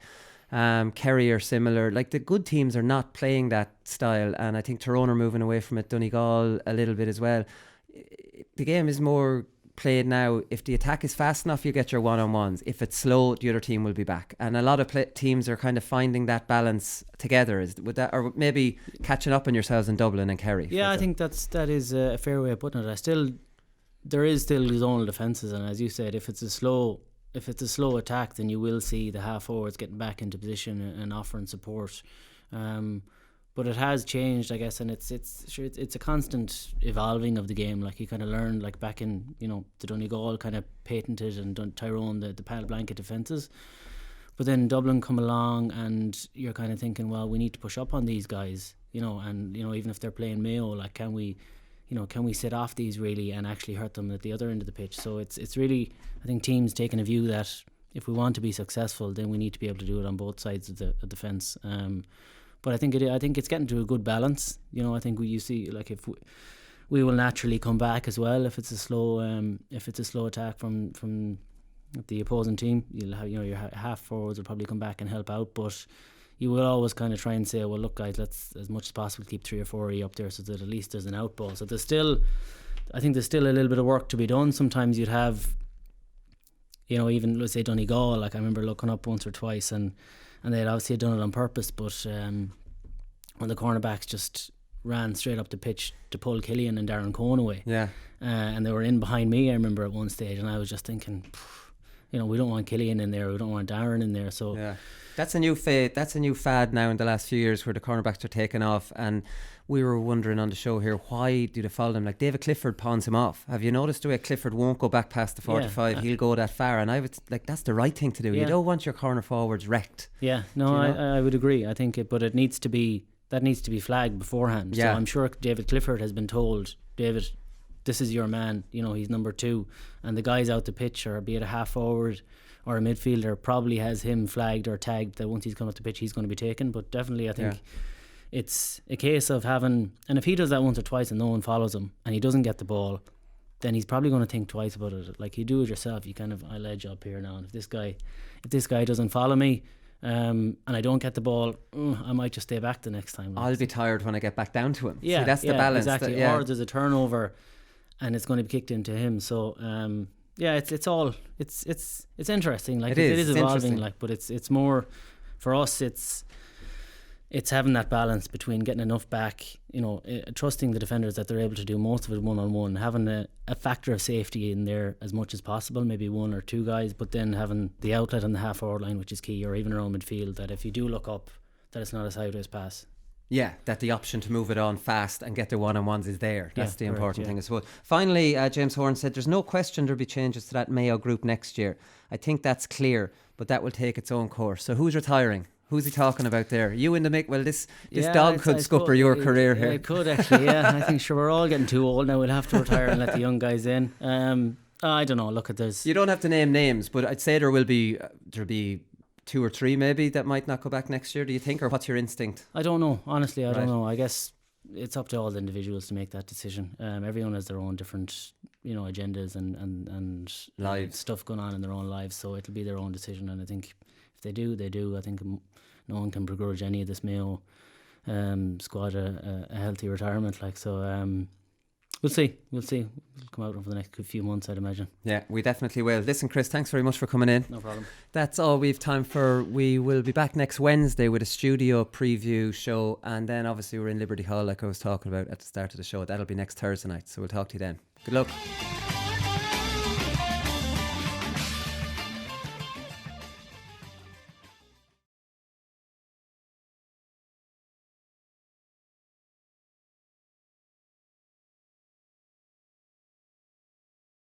[SPEAKER 2] Kerry are similar. Like, the good teams are not playing that style, and I think Tyrone are moving away from it, Donegal a little bit as well. The game is more played now. If the attack is fast enough, you get your one-on-ones. If it's slow, the other team will be back, and a lot of teams are kind of finding that balance together. Would that, or maybe catching up on yourselves in Dublin and Kerry?
[SPEAKER 1] Yeah, I think that is a fair way of putting it. There is still zonal defences, and as you said, if it's a slow attack, then you will see the half forwards getting back into position and offering support. But it has changed, I guess, and it's a constant evolving of the game. Like, you kind of learn, like back in the Donegal kind of patented, and Tyrone the panel blanket defences. But then Dublin come along, and you're kind of thinking, well, we need to push up on these guys, and even if they're playing Mayo, like, can we sit off these really and actually hurt them at the other end of the pitch? So it's really, I think, teams taking a view that if we want to be successful, then we need to be able to do it on both sides of the fence. But I think it's getting to a good balance. I think you see, like, if we will naturally come back as well if it's a slow attack from the opposing team. You'll have your half forwards will probably come back and help out, but you will always kind of try and say, well, look, guys, let's as much as possible keep 3 or 4 up there so that at least there's an out ball. So I think there's still a little bit of work to be done. Sometimes you'd have, even let's say Donegal, like, I remember looking up once or twice and they'd obviously done it on purpose, but when the cornerbacks just ran straight up the pitch to pull Killian and Darren Cohn away, and they were in behind me, I remember at one stage, and I was just thinking, we don't want Killian in there, we don't want Darren in there. So that's a new fad now in the last few years, where the cornerbacks are taken off. And we were wondering on the show here, why do they follow them? Like, David Clifford pawns him off. Have you noticed the way Clifford won't go back past the 45? He'll go that far, and I would like, that's the right thing to do. You don't want your corner forwards wrecked. I would agree. I think but it needs to be flagged beforehand. So I'm sure David Clifford has been told, David, this is your man, he's number 2, and the guys out the pitch, or be it a half forward or a midfielder, probably has him flagged or tagged that once he's come up the pitch he's going to be taken. But definitely I think it's a case of having, and if he does that once or twice and no one follows him and he doesn't get the ball, then he's probably going to think twice about it. Like, you do it yourself, you kind of, I'll edge up here now, and if this guy doesn't follow me and I don't get the ball, I might just stay back the next time.
[SPEAKER 2] I'll be tired when I get back down to him. See, that's the balance.
[SPEAKER 1] Exactly. Or there's a turnover and it's going to be kicked into him. So it's interesting. Like, it is evolving. Like, but it's more for us. It's having that balance between getting enough back, trusting the defenders that they're able to do most of it one-on-one, having a factor of safety in there as much as possible, maybe 1 or 2 guys, but then having the outlet on the half-forward line, which is key, or even around midfield, that if you do look up, that it's not a sideways pass. Yeah,
[SPEAKER 2] that the option to move it on fast and get the one-on-ones is there. That's the important thing, I suppose. Finally, James Horan said there's no question there'll be changes to that Mayo group next year. I think that's clear, but that will take its own course. So who's retiring? Who's he talking about there? You in the mix? Well, this dog could scupper your career here.
[SPEAKER 1] It could actually, I think we're all getting too old now. We'll have to retire and let the young guys in. I don't know. Look at this.
[SPEAKER 2] You don't have to name names, but I'd say there'll be 2 or 3 maybe that might not go back next year. Do you think, or what's your instinct?
[SPEAKER 1] I don't know. Honestly, I don't know. I guess it's up to all the individuals to make that decision. Everyone has their own different, agendas and
[SPEAKER 2] lives,
[SPEAKER 1] stuff going on in their own lives. So it'll be their own decision. And I think if they do, they do. I think no one can begrudge any of this Mayo squad a healthy retirement. Like, so. We'll see. We'll come out over the next few months, I'd imagine.
[SPEAKER 2] Yeah, we definitely will. Listen, Chris, thanks very much for coming in.
[SPEAKER 1] No problem.
[SPEAKER 2] That's all we've time for. We will be back next Wednesday with a studio preview show, and then obviously we're in Liberty Hall, like I was talking about at the start of the show. That'll be next Thursday night, so we'll talk to you then. Good luck.